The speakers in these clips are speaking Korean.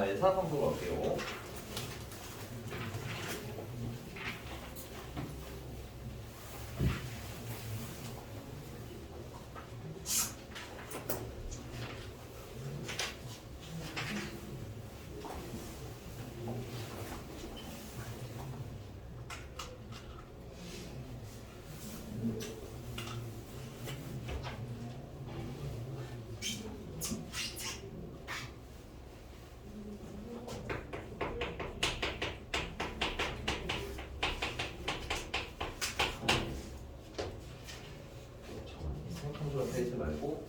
자, 이제 사각함수로 갈게요. 사각함수로 페이지 말고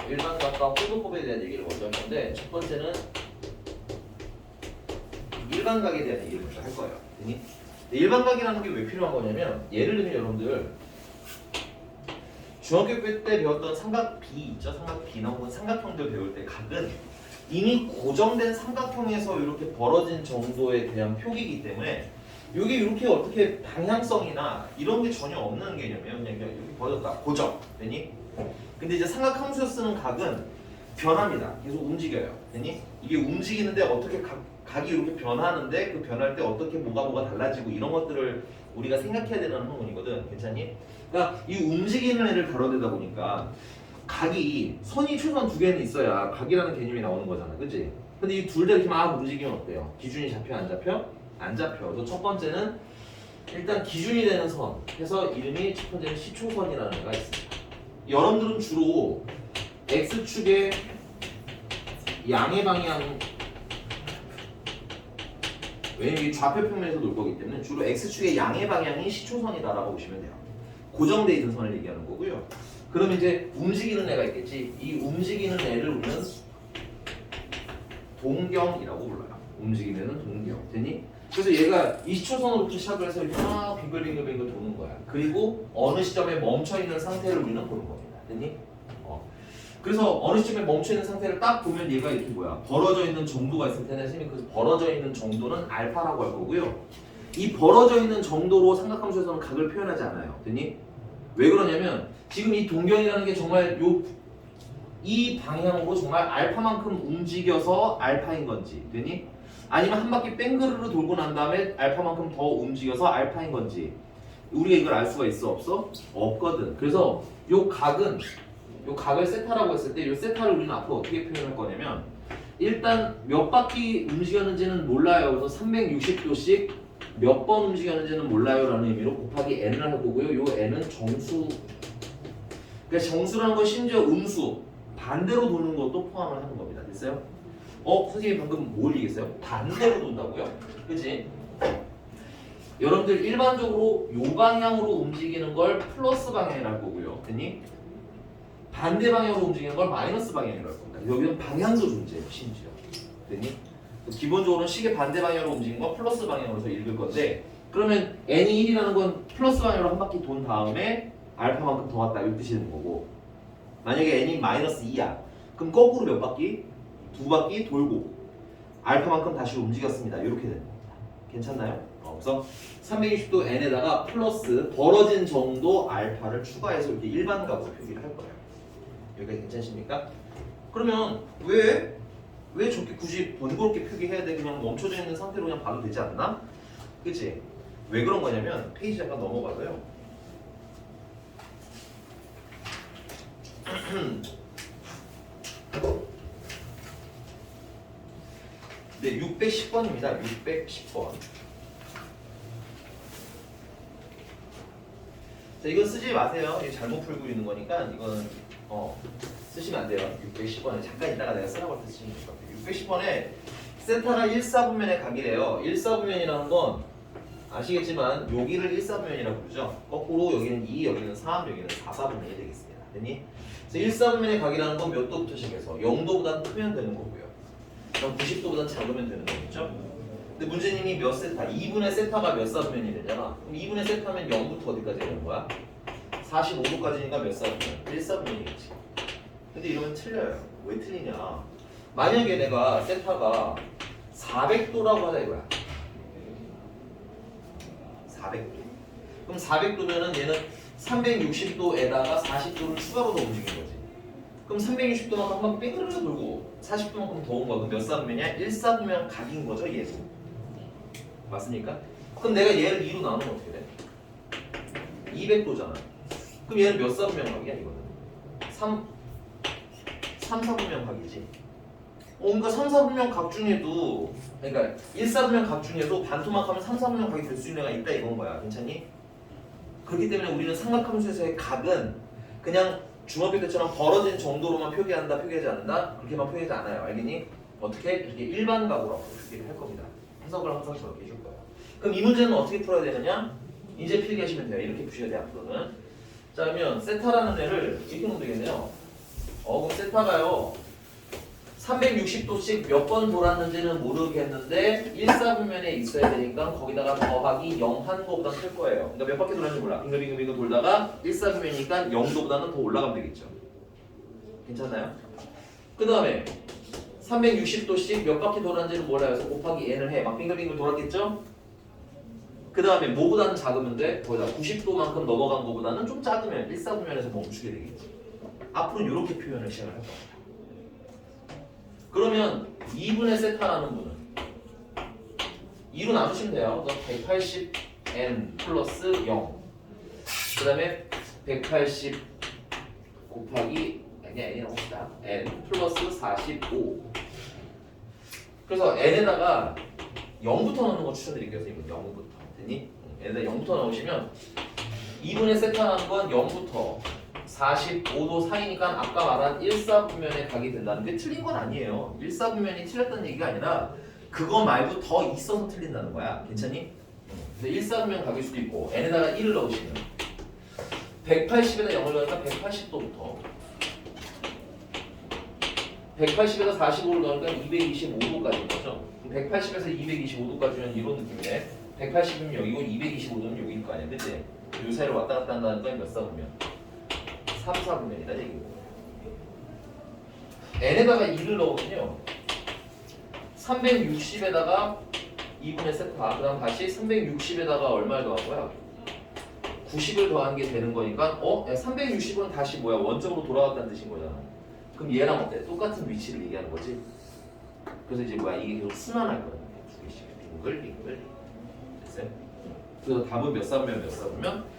일반각과 호도법에 대한 얘기를 먼저 할 건데, 첫 번째는 일반각에 대한 얘기를 먼저 할 거예요. 됐니? 일반각이라는 게 왜 필요한 거냐면, 예를 들면 여러분들 중학교 때 배웠던 삼각 B 있죠? 삼각 B나 혹은 삼각형들 배울 때 각은 이미 고정된 삼각형에서 이렇게 벌어진 정도에 대한 표기이기 때문에 이게 이렇게 어떻게 방향성이나 이런 게 전혀 없는 개념이에요. 그냥 이렇게 벌어졌다. 고정. 됐니? 근데 이제 삼각함수에서 쓰는 각은 변합니다. 계속 움직여요. 됐니? 이게 움직이는데 어떻게 각이 이렇게 변하는데 그 변할 때 어떻게 뭐가 달라지고 이런 것들을 우리가 생각해야 되는 학문이거든. 괜찮니? 그러니까 이 움직이는 애를 다뤄내다 보니까 각이 선이 최소한 두 개는 있어야 각이라는 개념이 나오는 거잖아. 그치? 근데 이 둘 다 이렇게 막 움직이면 어때요? 기준이 잡혀 안 잡혀? 안 잡혀. 그래서 첫 번째는 일단 기준이 되는 선 해서 이름이 첫 번째는 시초선이라는 애가 있습니다. 여러분들은 주로 X축의 양의 방향, 왜냐면 이 좌표 평면에서 놀 거기 때문에 주로 X축의 양의 방향이 시초선이다라고 보시면 돼요. 고정되어 있는 선을 얘기하는 거고요. 그러면 이제 움직이는 애가 있겠지. 이 움직이는 애를 우리는 동경이라고 불러요. 움직이는 애는 동경. 됐니? 그래서 얘가 20초선으로부터 시작을 해서 이렇게 막 빙글빙글 도는 거야. 그리고 어느 시점에 멈춰있는 상태를 우리는 보는 겁니다. 됐니? 그래서 어느 시점에 멈춰있는 상태를 딱 보면 얘가 이렇게 뭐야? 벌어져 있는 정도가 있을 텐데 선생님이 그래서 벌어져 있는 정도는 알파라고 할 거고요. 이 벌어져 있는 정도로 삼각함수에서는 각을 표현하지 않아요. 됐니? 왜 그러냐면 지금 이 동경이라는 게 정말 이 방향으로 정말 알파만큼 움직여서 알파인 건지, 됐니? 아니면 한 바퀴 뺑그르르 돌고 난 다음에 알파만큼 더 움직여서 알파인 건지 우리가 이걸 알 수가 있어 없어? 없거든. 그래서 요 각을 세타라고 했을 때 요 세타를 우리는 앞으로 어떻게 표현할 거냐면 일단 몇 바퀴 움직였는지는 몰라요. 그래서 360도씩 몇 번 움직였는지는 몰라요 라는 의미로 곱하기 n을 할 거고요. 요 n은 정수, 그러니까 정수라는 건 심지어 음수 반대로 도는 것도 포함을 하는 겁니다. 됐어요? 선생님이 방금 뭘 얘기했어요? 반대로 돈다고요? 그치? 여러분들 일반적으로 요 방향으로 움직이는 걸 플러스 방향이라고 거고요. 됐니? 반대 방향으로 움직이는 걸 마이너스 방향이라고 할 겁니다. 여기는 방향도 존재해요. 심지어. 됐니? 기본적으로 시계 반대 방향으로 움직이는 건 플러스 방향으로서 읽을 건데 그러면 n이 1이라는 건 플러스 방향으로 한 바퀴 돈 다음에 알파만큼 더 왔다 이 뜻이 되는 거고 만약에 n이 마이너스 2야 그럼 거꾸로 몇 바퀴? 두 바퀴 돌고 알파만큼 다시 움직였습니다. 이렇게 되는 겁니다. 괜찮나요? 그래서 360도 n에다가 플러스 벌어진 정도 알파를 추가해서 이렇게 일반각으로 표기를 할 거예요. 여기까지 괜찮습니까? 그러면 왜 저렇게 굳이 번거롭게 표기해야 돼? 그냥 멈춰져 있는 상태로 그냥 봐도 되지 않나? 그치? 왜 그런 거냐면 페이지 잠깐 넘어가서요. 네, 610번입니다. 610번. 자, 이건 쓰지 마세요. 이거 잘못 풀고 있는 거니까 이건 쓰시면 안 돼요. 610번에 잠깐 이따가 내가 쓰라고 할 때 쓰시면 될 것 같아요. 610번에 센터가 1사분면의 각이래요. 1사분면이라는 건 아시겠지만 여기를 1사분면이라고 부르죠. 거꾸로 여기는 2, 여기는 3, 여기는 4사분면이 되겠습니다. 됐니? 그래서 1사분면의 각이라는 건 몇 도부터 시작해서 0도보다 크면 되는 거고요. 그럼 90도보다 작으면 되는 거겠죠? 근데 문제님이 몇 세타? 2분의 세타가 몇 사분면이 되잖아. 그럼 2분의 세타면 0부터 어디까지 되는 거야? 45도까지니까 몇 사분면? 1사분면이겠지. 근데 이러면 틀려요. 왜 틀리냐? 만약에 내가 세타가 400도라고 하자 이거야. 400도. 그럼 400도면은 얘는 360도에다가 40도를 추가로 더 움직인 거지. 그럼 360도만큼 한번 뺑그르르 돌고 40도만큼 더 온 거야. 그럼 몇 사분면이야? 1사분면 각인 거죠, 얘도. 맞습니까? 그럼 내가 얘를 2로 나누면 어떻게 돼? 200도잖아. 그럼 얘는 몇 사분면 각이야, 이거는? 3, 4분면 각이지. 그러니까 3, 4분면 각 중에도, 그러니까 1, 4분면 각 중에도 반토막 하면 3, 4분면 각이 될 수 있는 애가 있다 이건 거야. 괜찮니? 그렇기 때문에 우리는 삼각함수에서의 각은 그냥 중학교 때처럼 벌어진 정도로만 표기하지 않는다? 그렇게만 표기하지 않아요. 알겠니? 어떻게? 이렇게 일반각으로 표기를 할 겁니다. 해석을 항상 저렇게 해줄 거예요. 그럼 이 문제는 어떻게 풀어야 되느냐? 이제 필기하시면 돼요. 이렇게 푸셔야 돼요, 앞으로는. 자, 그러면 세타라는 애를 이렇게 놓으면 되겠네요. 그럼 세타가요. 360도씩 몇 번 돌았는지는 모르겠는데 1사분면에 있어야 되니까 거기다가 더하기 0 한 거보다 클 거예요. 그러니까 몇 바퀴 돌았는지 몰라. 빙글빙글 돌다가 1사분면이니까 0도보다는 더 올라가면 되겠죠. 괜찮나요? 그 다음에 360도씩 몇 바퀴 돌았는지는 몰라요. 그래서 곱하기 n을 해. 막 빙글빙글 돌았겠죠? 그 다음에 뭐보다는 작으면 돼? 거기다 90도만큼 넘어간 거보다는 좀 작으면 1사분면에서 멈추게 되겠지. 앞으로는 이렇게 표현을 시작을 할 겁니다. 그러면 2분의 세타라는 분은 2로 나누시면 돼요. 180n 플러스 0. 그 다음에 180 곱하기 n이라고 합시다. n 플러스 45. 그래서 n에다가 0부터 넣는 거 추천드릴게요. 선생님 0부터. 됐니? n에다 0부터 넣으시면 2분의 세타라는 건 0부터 45도 사이니까 아까 말한 1사분면에 각이 된다는 게 틀린 건 아니에요. 1사분면이 틀렸다는 얘기가 아니라 그거 말고 더 있어서 틀린다는 거야. 괜찮니? 그래서 1사분면 각일 수도 있고 n에다가 1을 넣으시면 180에다 0을 넣으니까 180도부터 180에다 45를 넣으니까 225도까지인 거죠. 180에서 225도까지는 이런 느낌이네. 180이면 여기고 225도는 여기일 거 아니야. 그치? 이 사이로 왔다 갔다 한다는 건 몇 사분면? 3, 4분면이다 얘기고. n에다가 2를 넣으면요 360에다가 2분의 세타, 그 다음 다시 360에다가 얼마를 더한 거야? 90을 더한 게 되는 거니까 360은 다시 뭐야? 원점으로 돌아갔다는 뜻인 거잖아. 그럼 얘랑 어때? 똑같은 위치를 얘기하는 거지. 그래서 이제 뭐야? 이게 계속 순환할 거야. 두 개씩 빙글 됐어요? 그래서 답은 몇 사분면 몇 사분면?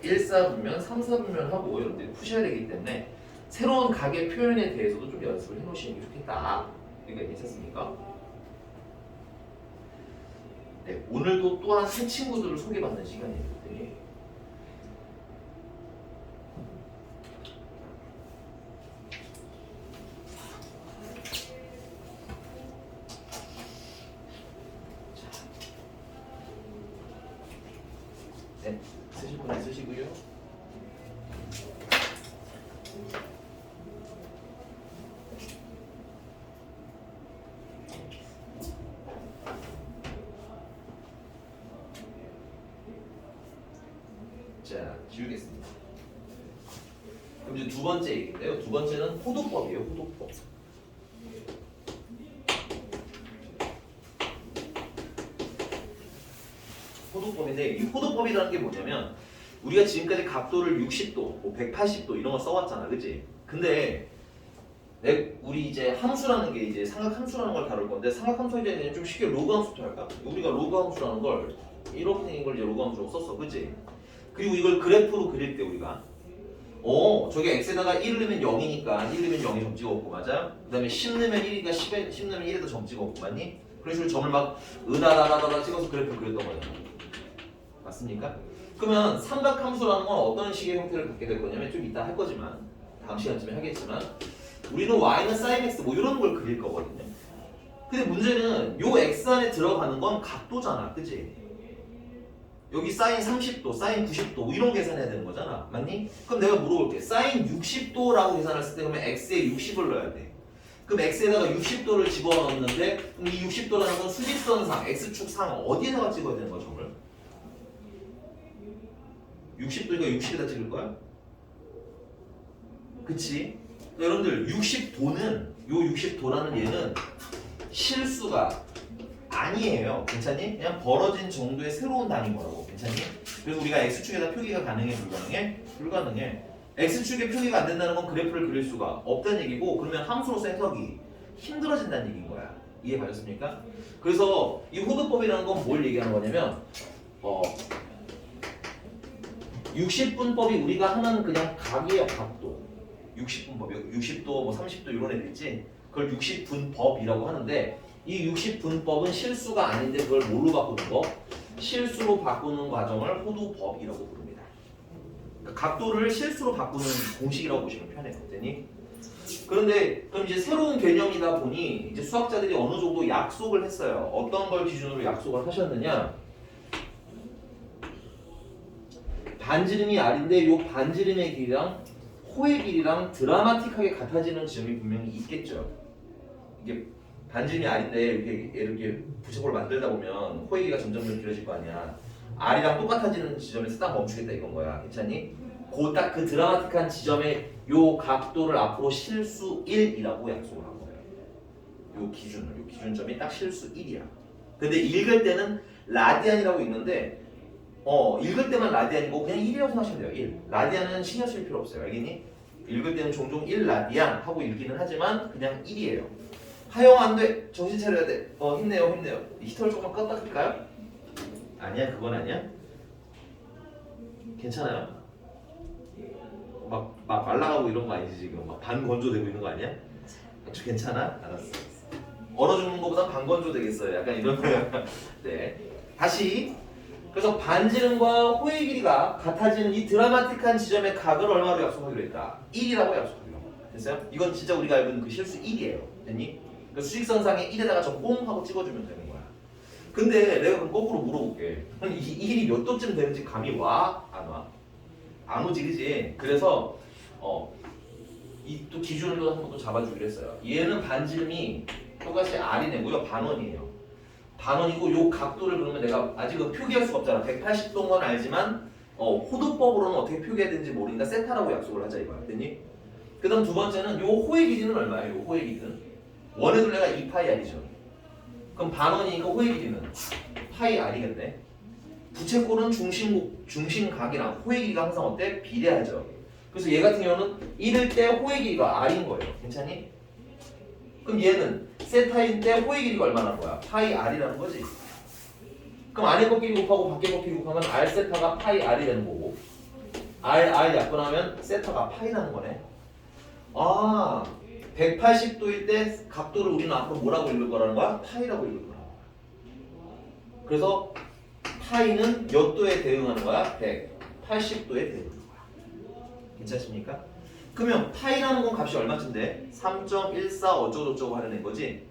1사분면, 3사분면 하고 여러분들이 푸셔야 되기 때문에 새로운 각의 표현에 대해서도 좀 연습을 해놓으시는 게 좋겠다. 그러니까 괜찮습니까? 네, 오늘도 또한 새 친구들을 소개받는 시간이에요. 네, 쓰실 분은 쓰시고요. 자, 지우겠습니다. 그럼 이제 두 번째 얘기인데요. 두 번째는 호도법이에요. 호도법. 호도법인데 이 호도법이라는 게 뭐냐면 우리가 지금까지 각도를 60도, 뭐 180도 이런 거 써왔잖아, 그치? 근데 우리 이제 함수라는 게 이제 삼각함수라는 걸 다룰 건데 삼각함수에 대해서 좀 쉽게 로그 함수부터 할까? 우리가 로그 함수라는 걸 이렇게 된 걸 이제 로그 함수로 썼어, 그치? 그리고 이걸 그래프로 그릴 때 우리가 저게 x에다가 1을 넣으면 0이니까 1 넣으면 0이 점찍어 없고 맞아? 그 다음에 10 넣으면 1이니까 10 넣으면 1에도 점찍어 없고 맞니? 그런 식으로 점을 막 으다다다다다 찍어서 그래프를 그렸던 거잖아. 맞습니까? 그러면 삼각함수라는 건 어떤 식의 형태를 갖게 될 거냐면 좀 이따 할 거지만 다음 시간쯤에 하겠지만 우리는 y는 sin x 뭐 이런 걸 그릴 거거든요. 근데 문제는 요 x 안에 들어가는 건 각도잖아, 그치? 여기 sin 30도, sin 90도 뭐 이런 계산해야 되는 거잖아, 맞니? 그럼 내가 물어볼게. sin 60도라고 계산했을 때 그러면 x에 60을 넣어야 돼. 그럼 x에다가 60도를 집어넣는데 그럼 이 60도라는 건 수직선상, x축상 어디에다가 찍어야 되는 거야, 점을? 60도니까 60에다 찍을 거야? 그치? 여러분들 60도는 요 60도라는 얘는 실수가 아니에요. 괜찮니? 그냥 벌어진 정도의 새로운 단위인 거라고. 괜찮니? 그래서 우리가 x축에다 표기가 가능해, 불가능해? 불가능해. x축에 표기가 안 된다는 건 그래프를 그릴 수가 없다는 얘기고, 그러면 함수로서 해석이 힘들어진다는 얘기인 거야. 이해 가셨습니까? 그래서 이 호드법이라는 건 뭘 얘기하는 거냐면 60분법이 우리가 하는 그냥 각이에요. 각도. 60분법, 60도, 뭐 30도 이런 애들 있지? 그걸 60분법이라고 하는데, 이 60분법은 실수가 아닌데 그걸 뭘로 바꾸는 거? 실수로 바꾸는 과정을 호두법이라고 부릅니다. 그러니까 각도를 실수로 바꾸는 공식이라고 보시면 편해요. 되니? 그런데 그럼 이제 새로운 개념이다 보니 이제 수학자들이 어느 정도 약속을 했어요. 어떤 걸 기준으로 약속을 하셨느냐? 반지름이 R인데 이 반지름의 길이랑 호의 길이랑 드라마틱하게 같아지는 지점이 분명히 있겠죠. 이게 반지름이 R인데 이렇게 부채꼴을 만들다 보면 호의 길이가 점점 길어질 거 아니야. R이랑 똑같아지는 지점에서 딱 멈추겠다 이건 거야. 괜찮니? 딱 그 드라마틱한 지점에 요 각도를 앞으로 실수 1이라고 약속을 한 거예요. 요 기준점이 딱 실수 1이야. 근데 읽을 때는 라디안이라고 있는데 읽을 때만 라디안이고 그냥 1이라고 생각하시면 돼요. 1. 라디안은 신경 쓸 필요 없어요. 알겠니? 읽을 때는 종종 1 라디안 하고 읽기는 하지만 그냥 1이에요. 하영 안 돼. 정신 차려야 돼. 힘내요. 히터를 조금 껐다 끌까요? 아니야, 그건 아니야. 괜찮아요? 막 말라가고 이런 거 아니지 지금? 막 반건조되고 있는 거 아니야? 아주 괜찮아? 알았어. 얼어 죽는 거보다 반건조 되겠어요. 약간 이런 거야. 네. 다시. 그래서 반지름과 호의 길이가 같아지는 이 드라마틱한 지점의 각을 얼마로 약속하기로 했다? 1이라고 약속하기로 했다. 됐어요? 이건 진짜 우리가 알고 있는 그 실수 1이에요. 됐니? 그 수직선상에 1에다가 좀 하고 찍어주면 되는 거야. 근데 내가 그럼 거꾸로 물어볼게. 이 1이 몇 도쯤 되는지 감이 와? 안 와? 안 오지, 그지? 그래서 이 또 기준을 또 한번 또 잡아주기로 했어요. 얘는 반지름이 똑같이 R이네고요. 반원이에요. 반원이고 요 각도를 그러면 내가 아직은 표기할 수가 없잖아. 180도인 건 알지만 호도법으로는 어떻게 표기해야 되는지 모르니까 세타라고 약속을 하자 이거야. 됐니? 그 다음 두 번째는 요 호의 길이는 얼마예요? 요 호의 길이는 원의 둘레가 2파이 R이죠. 그럼 반원이니까 호의 길이는 파이 R이겠네. 부채꼴은 중심각이랑 호의 길이가 항상 어때? 비례하죠. 그래서 얘 같은 경우는 1일 때 호의 길이가 R인 거예요. 괜찮니? 그럼 얘는 세타일 때 호의 길이가 얼마나 거야? 파이 R이라는 거지. 그럼 안에 곱끼리 곱하고 밖에 곱끼리 곱하면 R 세타가 파이 R이 되는 거고, R 약분하면 세타가 파이라는 거네. 180도일 때 각도를 우리는 앞으로 뭐라고 읽을 거라는 거야? 파이라고 읽을 거라는 거야. 그래서 파이는 몇 도에 대응하는 거야? 180도에 대응하는 거야. 괜찮습니까? 그러면 파이라는 건 값이 얼마쯤 돼? 3.14 어쩌고저쩌고 하는 거지?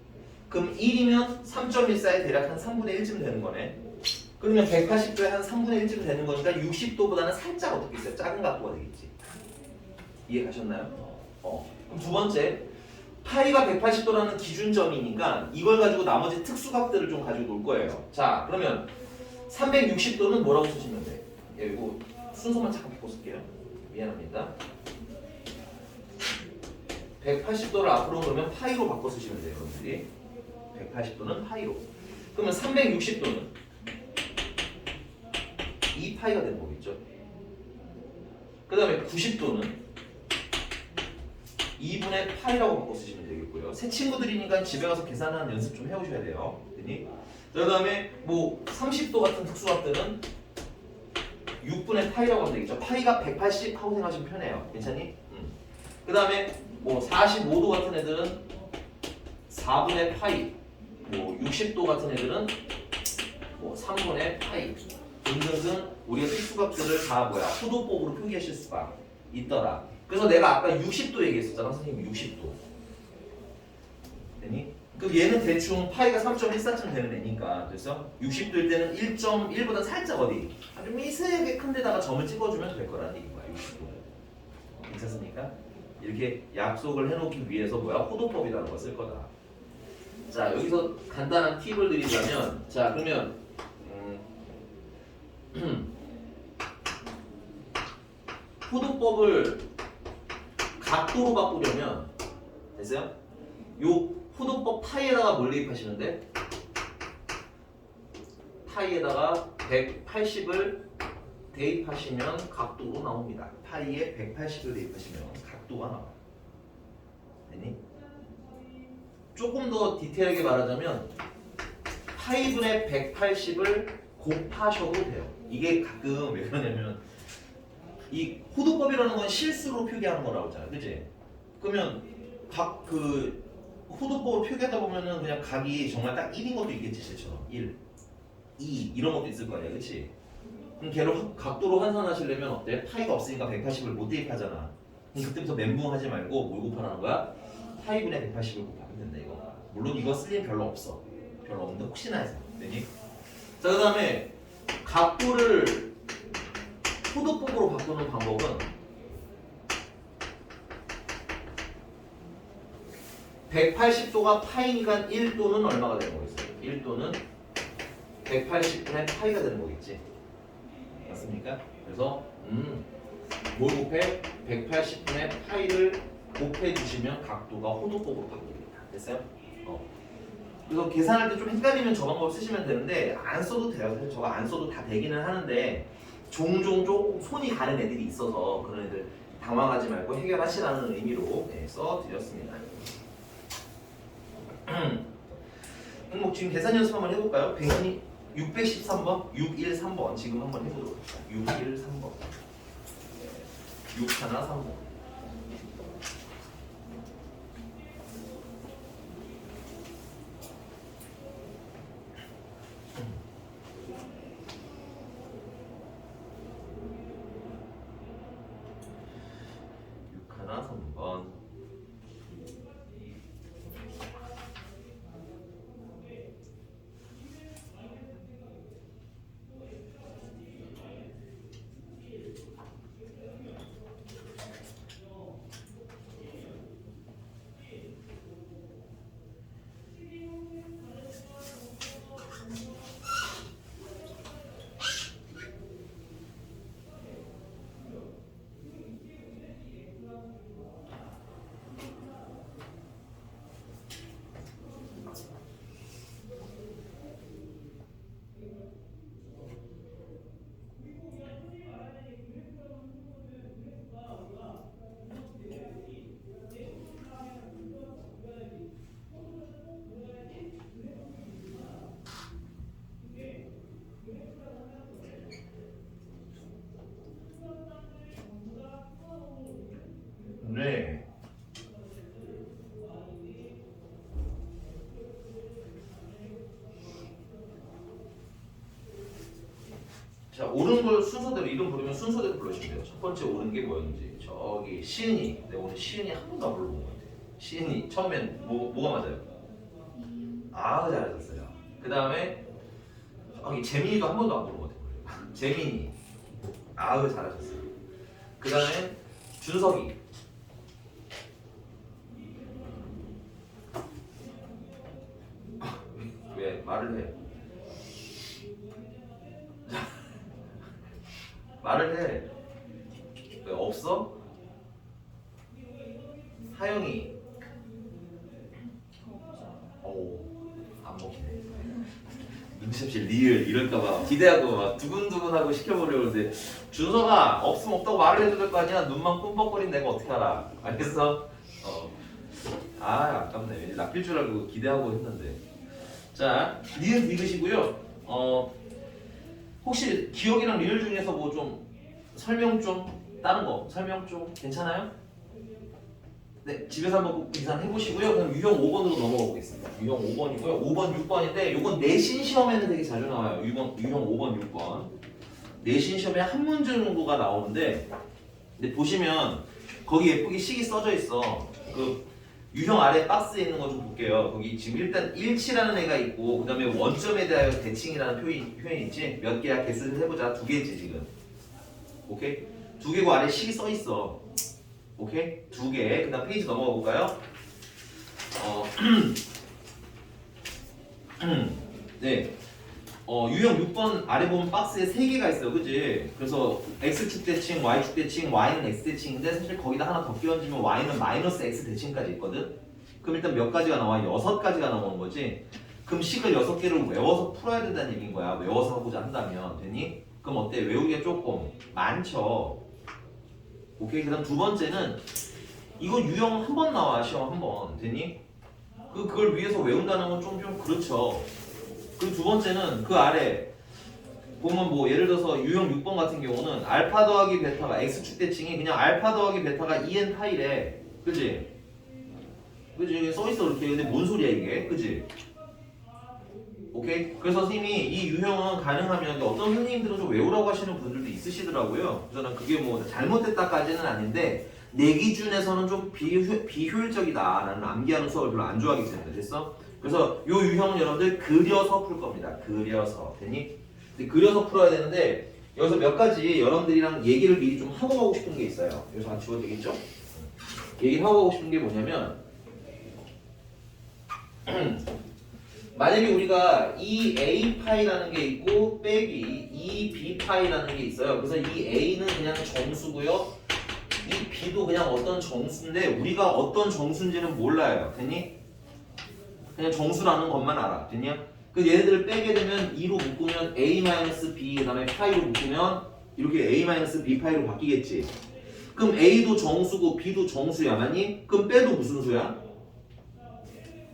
그럼 1이면 3.14에 대략 한 3분의 1쯤 되는 거네. 그러면 180도에 한 3분의 1쯤 되는 거니까 60도보다는 살짝 어떻게 있어요? 작은 각도가 되겠지. 이해 가셨나요? 그럼 두 번째, 파이가 180도라는 기준점이니까 이걸 가지고 나머지 특수각들을 좀 가지고 놀 거예요. 자, 그러면 360도는 뭐라고 쓰시면 돼? 이거 순서만 잠깐 바꿔 쓸게요. 미안합니다. 180도를 앞으로 그러면 파이로 바꿔 쓰시면 돼요, 여러분들이. 180도는 파이로. 그러면 360도는 2파이가 되는 거겠죠. 그 다음에 90도는 2분의 파이라고 바꿔 쓰시면 되겠고요. 새 친구들이니까 집에 가서 계산하는 연습 좀 해오셔야 돼요. 그 다음에 뭐 30도 같은 특수각들은 6분의 파이라고 하면 되겠죠. 파이가 180 하고 생각하시면 편해요. 괜찮니? 그 다음에 뭐 45도 같은 애들은 4분의 파이, 뭐 60도 같은 애들은 뭐 3분의 파이 등등등 우리가 특수각들을 다 호도법으로 표기하실 수가 있더라. 그래서 내가 아까 60도 얘기했었잖아, 선생님. 60도. 되니? 그럼 얘는 대충 파이가 3.14쯤 되는 애니까, 그래서 60도일 때는 1.1보다 살짝 아주 미세하게 큰 데다가 점을 찍어주면 될 거라는 얘기인 거야. 60도. 괜찮습니까? 이렇게 약속을 해놓기 위해서 호도법이라는 걸 쓸 거다. 자, 여기서 간단한 팁을 드리자면, 자, 그러면 호도법을 각도로 바꾸려면, 됐어요? 요 호도법 파이에다가 뭘 대입하시는데? 파이에다가 180을 대입하시면 각도로 나옵니다. 파이에 180을 대입하시면 각도가 나와요. 되니? 조금 더 디테일하게 말하자면 파이분의 180을 곱하셔도 돼요. 이게 가끔 왜 그러냐면 이 호도법이라는 건 실수로 표기하는 거라고 했잖아, 그치? 그러면 각 그 호도법을 표기하다 보면은 그냥 각이 정말 딱 1인 것도 있겠지, 실처럼 1, 2 이런 것도 있을 거 아니야, 그치? 그럼 걔를 각도로 환산하시려면 어때? 파이가 없으니까 180을 못 대입하잖아. 그럼 그때부터 멘붕하지 말고 뭘 곱하라는 거야? 파이분의 180을 곱하면 된다 이거. 물론 이거 쓸 일 별로 없어. 별로 없는데 혹시나 해서. 되니? 자, 그 다음에 각도를 호도법으로 바꾸는 방법은 180도가 파이니까 1도는 얼마가 되는 거겠어요? 1도는 180분의 파이가 되는 거겠지. 맞습니까? 그래서 뭘 곱해? 180분의 파이를 곱해 주시면 각도가 호도법으로 바뀝니다. 됐어요? 그래서 계산할 때 좀 헷갈리면 저 방법 쓰시면 되는데 안 써도 돼요. 사실 저거 안 써도 다 되기는 하는데 종종 조금 손이 가는 애들이 있어서 그런 애들 당황하지 말고 해결하시라는 의미로 써드렸습니다. 뭐 지금 계산 연습 한번 해볼까요? 백이 613번, 613번 지금 한번 해보도록 합시다. 613번 6 하나 3번 6 하나 3번 네. 자, 옳은 걸 순서대로 이름 부르면 순서대로 불러주시면 돼요. 첫 번째 옳은 게 뭐였는지. 저기 시은이. 내가 오늘 시은이 한 번도 안 불러본 것 같아요. 시은이 처음엔 뭐가 맞아요? 아, 잘하셨어요. 그 다음에 저기 재민이도 한 번도 안 부른 것 같아요. 재민이. 아우, 잘하셨어요. 그 다음에 준석이. 왜 말을 해? 말을 해. 왜 없어? 하영이. 오, 안 먹히네. 눈치 없이 리을 이럴까봐 기대하고 막 두근두근하고 시켜보려고 그러는데 준서가 없으면 없다고 말을 해도 될 거 아니야. 눈만 끔뻑거린 내가 어떻게 알아? 알겠어? 아, 아깝네. 왠지 낚일 줄 알고 기대하고 했는데. 자, 리을 읽으시고요. 혹시 기억이랑 리을 중에서 뭐 좀 설명 좀 다른 거 설명 좀 괜찮아요? 네, 집에서 한번 꼭 계산해 보시고요. 그럼 유형 5번으로 넘어가 보겠습니다. 유형 5번이고요. 5번, 6번인데 요건 내신 시험에는 되게 자주 나와요. 유형 5번, 6번. 내신 시험에 한 문제 정도가 나오는데 근데 보시면 거기 예쁘게 식이 써져 있어. 그 유형 아래 박스에 있는 거 좀 볼게요. 거기 지금 일단 일치라는 애가 있고 그 다음에 원점에 대하여 대칭이라는 표현이 있지. 몇 개야 개수를 해보자. 2개지 지금. 오케이? 2개고 아래 식이 써 있어. 오케이? 2개. 그 다음 페이지 넘어가 볼까요? 네. 유형 6번 아래 보면 박스에 3개가 있어요. 그지? 그래서 X축 대칭, Y축 대칭, Y는 X 대칭인데 사실 거기다 하나 더 끼얹으면 Y는 마이너스 X 대칭까지 있거든? 그럼 일단 몇 가지가 나와? 6가지가 나오는 거지? 그럼 식을 6개를 외워서 풀어야 된다는 얘기인 거야. 외워서 하고자 한다면. 됐니? 그럼 어때? 외우기가 조금 많죠. 오케이? 그 다음 두 번째는 이거 유형 한 번 나와. 시험 한 번. 됐니? 그걸 위해서 외운다는 건 좀 그렇죠. 그리고 두 번째는 그 아래 보면 뭐 예를 들어서 유형 6번 같은 경우는 알파 더하기 베타가 x축 대칭이 그냥 알파 더하기 베타가 2n 파이래. 그지? 그지? 여기 써있어 이렇게. 근데 뭔 소리야 이게? 그지? 오케이? 그래서 선생님이 이 유형은 가능하면 어떤 선생님들은 좀 외우라고 하시는 분들도 있으시더라고요. 그래서 난 그게 뭐 잘못됐다까지는 아닌데 내 기준에서는 좀 비효율적이다. 나는 암기하는 수업을 별로 안 좋아하기 때문에. 됐어? 그래서 요 유형은 여러분들 그려서 풀 겁니다. 그려서. 됐니? 근데 그려서 풀어야 되는데 여기서 몇 가지 여러분들이랑 얘기를 미리 좀 하고 가고 싶은 게 있어요. 여기서 같이 지워도 되겠죠? 얘기를 하고 가고 싶은 게 뭐냐면 만약에 우리가 이 a 파이라는 게 있고 빼기 이 b 파이라는 게 있어요. 그래서 이 a는 그냥 정수고요. 이 b도 그냥 어떤 정수인데 우리가 어떤 정수인지는 몰라요. 됐니? 그냥 정수라는 것만 알아. 됐냐? 그 얘네들을 빼게 되면 2로 묶으면 a-b 그 다음에 파이로 묶으면 이렇게 a-b 파이로 바뀌겠지. 그럼 a도 정수고 b도 정수야. 맞니? 그럼 빼도 무슨 수야?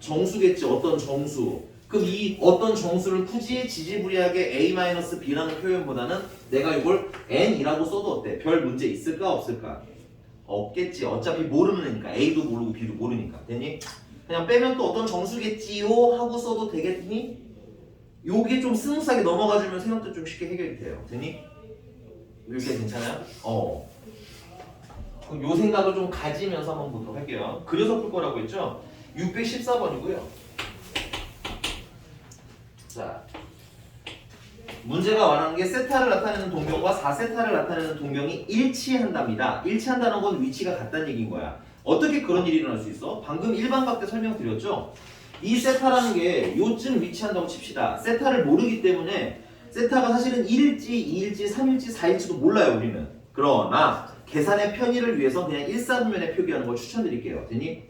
정수겠지. 어떤 정수. 그럼 이 어떤 정수를 굳이 지지부리하게 a-b라는 표현보다는 내가 이걸 n이라고 써도 어때? 별 문제 있을까 없을까? 없겠지. 어차피 모르는 애니까. a도 모르고 b도 모르니까. 됐니? 그냥 빼면 또 어떤 정수겠지요 하고 써도 되겠니? 요게 좀 스무스하게 넘어가주면 생각도 좀 쉽게 해결이 돼요. 됐니? 이렇게 괜찮아요? 그럼 요 생각을 좀 가지면서 한번 보도록 할게요. 그려서 풀 거라고 했죠? 614번이고요. 자, 문제가 원하는 게 세타를 나타내는 동경과 4세타를 나타내는 동경이 일치한답니다. 일치한다는 건 위치가 같다는 얘기인 거야. 어떻게 그런 일이 일어날 수 있어? 방금 일반각 때 설명드렸죠? 이 세타라는 게 요쯤 위치한다고 칩시다. 세타를 모르기 때문에 세타가 사실은 1일지, 2일지, 3일지, 4일지도 몰라요 우리는. 그러나 계산의 편의를 위해서 그냥 1사분면에 표기하는 걸 추천드릴게요. 됐니?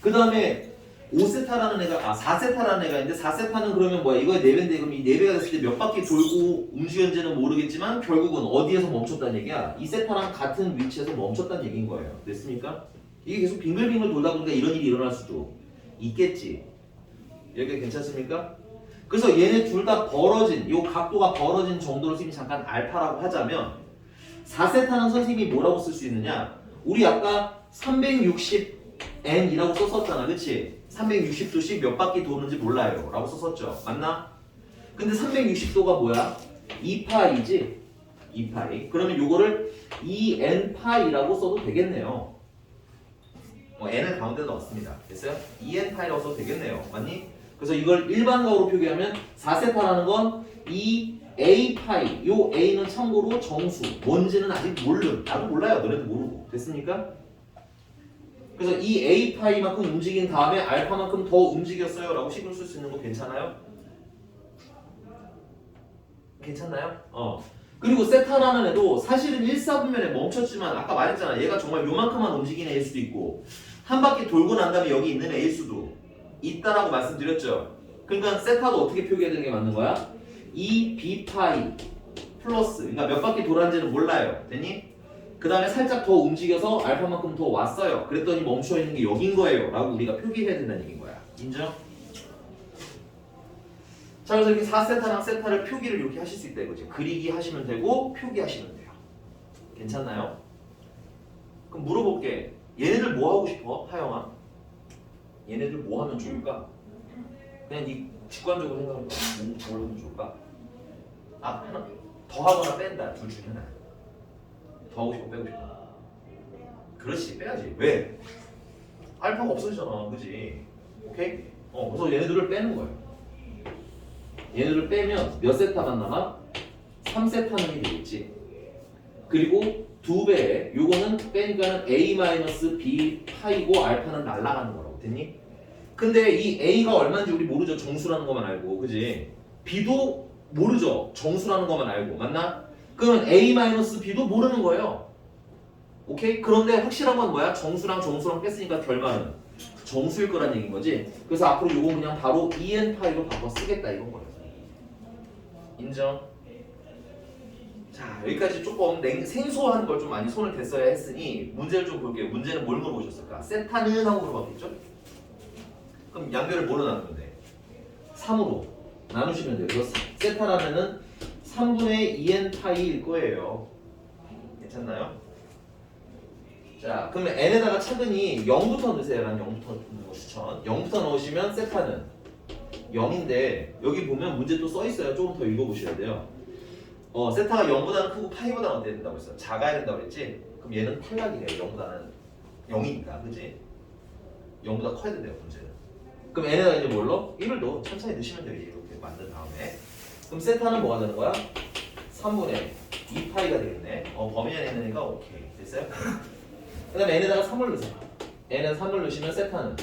그 다음에 5세타라는 애가 4세타라는 애가 있는데 4세타는 그러면 뭐야? 이거의 4배인데 그럼 이 4배가 됐을 때 몇 바퀴 돌고 움직였는지는 모르겠지만 결국은 어디에서 멈췄다는 얘기야? 2세타랑 같은 위치에서 멈췄다는 얘기인 거예요. 됐습니까? 이게 계속 빙글빙글 돌다 보니까 이런 일이 일어날 수도 있겠지. 여기가 괜찮습니까? 그래서 얘네 둘 다 벌어진, 요 각도가 벌어진 정도를 선생님이 잠깐 알파라고 하자면 4세타는 선생님이 뭐라고 쓸 수 있느냐? 우리 아까 360n이라고 썼었잖아. 그치? 360도씩 몇 바퀴 도는지 몰라요 라고 썼었죠. 맞나? 근데 360도가 뭐야? 2파이지? 2파이. 그러면 요거를 2n파이라고 써도 되겠네요. n을 가운데 넣었습니다. 됐어요? 2n파이라고 써도 되겠네요. 맞니? 그래서 이걸 일반각으로 표기하면 4세타라는 건 2a파이. 요 a는 참고로 정수. 뭔지는 아직 나도 몰라요. 너네도 모르고. 됐습니까? 그래서 이 a파이만큼 움직인 다음에 알파만큼 더 움직였어요 라고 식을 쓸 수 있는 거 괜찮아요? 괜찮나요? 그리고 세타라는 애도 사실은 1사분면에 멈췄지만 아까 말했잖아. 얘가 정말 요만큼만 움직인 애일 수도 있고 한 바퀴 돌고 난 다음에 여기 있는 애일 수도 있다라고 말씀드렸죠. 그러니까 세타도 어떻게 표기해야 되는 게 맞는 거야? 2b파이 플러스, 그러니까 몇 바퀴 돌았는지는 몰라요. 됐니? 그 다음에 살짝 더 움직여서 알파만큼 더 왔어요. 그랬더니 멈춰있는 게 여긴 거예요 라고 우리가 표기해야 된다는 얘기인 거야. 인정? 자, 그래서 이렇게 4세타랑 세타를 표기를 이렇게 하실 수 있다 이거지. 그리기 하시면 되고 표기하시면 돼요. 괜찮나요? 그럼 물어볼게. 얘네들 뭐 하고 싶어? 하영아? 얘네들 뭐 하면 좋을까? 그냥 이 직관적으로 생각해봐. 뭘 하면 좋을까? 하나 더 하거나 뺀다. 둘 중에 하나. 더 하고 싶어, 빼고 싶어? 그렇지, 빼야지. 왜? 알파가 없어지잖아, 그지? 오케이? 그래서 얘네들을 빼는 거예요. 얘네들을 빼면 몇 세타가 남아? 3세타는 되겠지. 그리고 2배에 요거는 빼니까는 a-b 파이고 알파는 날아가는 거라고. 됐니? 근데 이 a가 얼마인지 우리 모르죠. 정수라는 것만 알고. 그지? b도 모르죠. 정수라는 것만 알고. 맞나? 그러면 a-b도 모르는 거예요. 오케이? 그런데 확실한 건 뭐야? 정수랑 뺐으니까 결말은 정수일 거란 얘기인 거지. 그래서 앞으로 요거 그냥 바로 EN파이로 바꿔 쓰겠다 이건 거예요. 인정? 자, 여기까지 조금 생소한 걸 좀 많이 손을 댔어야 했으니 문제를 좀 볼게요. 문제는 뭘 물어보셨을까? 세타는 하고 물어봤겠죠? 그럼 양변을 뭘로 나누면 돼? 3으로 나누시면 돼요. 그래서 세타라면은 3분의 2n파이일 거예요. 괜찮나요? 자, 그러면 n에다가 차근히 0부터 넣으세요. 난 0부터 넣는 거 추천. 0부터 넣으시면 세타는 0인데 여기 보면 문제 또 써 있어요. 조금 더 읽어보셔야 돼요. 세타가 0보다는 크고 파이보다는 어때야 된다고 했어? 작아야 된다고 그랬지? 그럼 얘는 탈락이래요. 0보다는 0이니까, 그지? 0보다 커야 된대요, 문제는. 그럼 n에다가 이제 뭘로? 1을 넣어. 천천히 넣으시면 돼요. 이렇게 만든 다음에. 그럼 세타는 뭐가 되는 거야? 3분의 2파이가 되겠네. 범위 안에 있는 애가 오케이. 됐어요? 그 다음에 n에다가 3을 넣으세요. n에 3을 넣으시면 세타는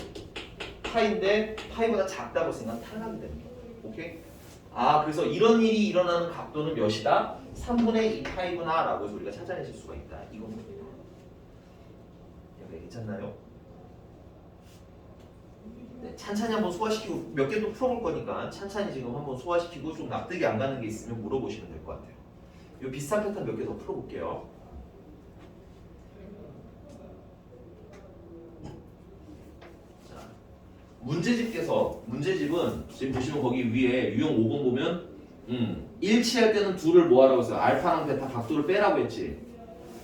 파인데 파이보다 작다고 생각하면 탈락이 됩니다. 오케이? 아, 그래서 이런 일이 일어나는 각도는 몇이다? 3분의 2파이구나 라고 해서 우리가 찾아내실 수가 있다. 이겁니다. 여기 괜찮나요? 네, 찬찬히 한번 소화시키고 몇 개 또 풀어볼 거니까 찬찬히 지금 한번 소화시키고 좀 납득이 안 가는 게 있으면 물어보시면 될 것 같아요. 이 비슷한 패턴 몇 개 더 풀어볼게요. 문제집은 지금 보시면 거기 위에 유형 5번 보면 일치할 때는 둘을 뭐하라고 했어요? 알파랑 베타 각도를 빼라고 했지.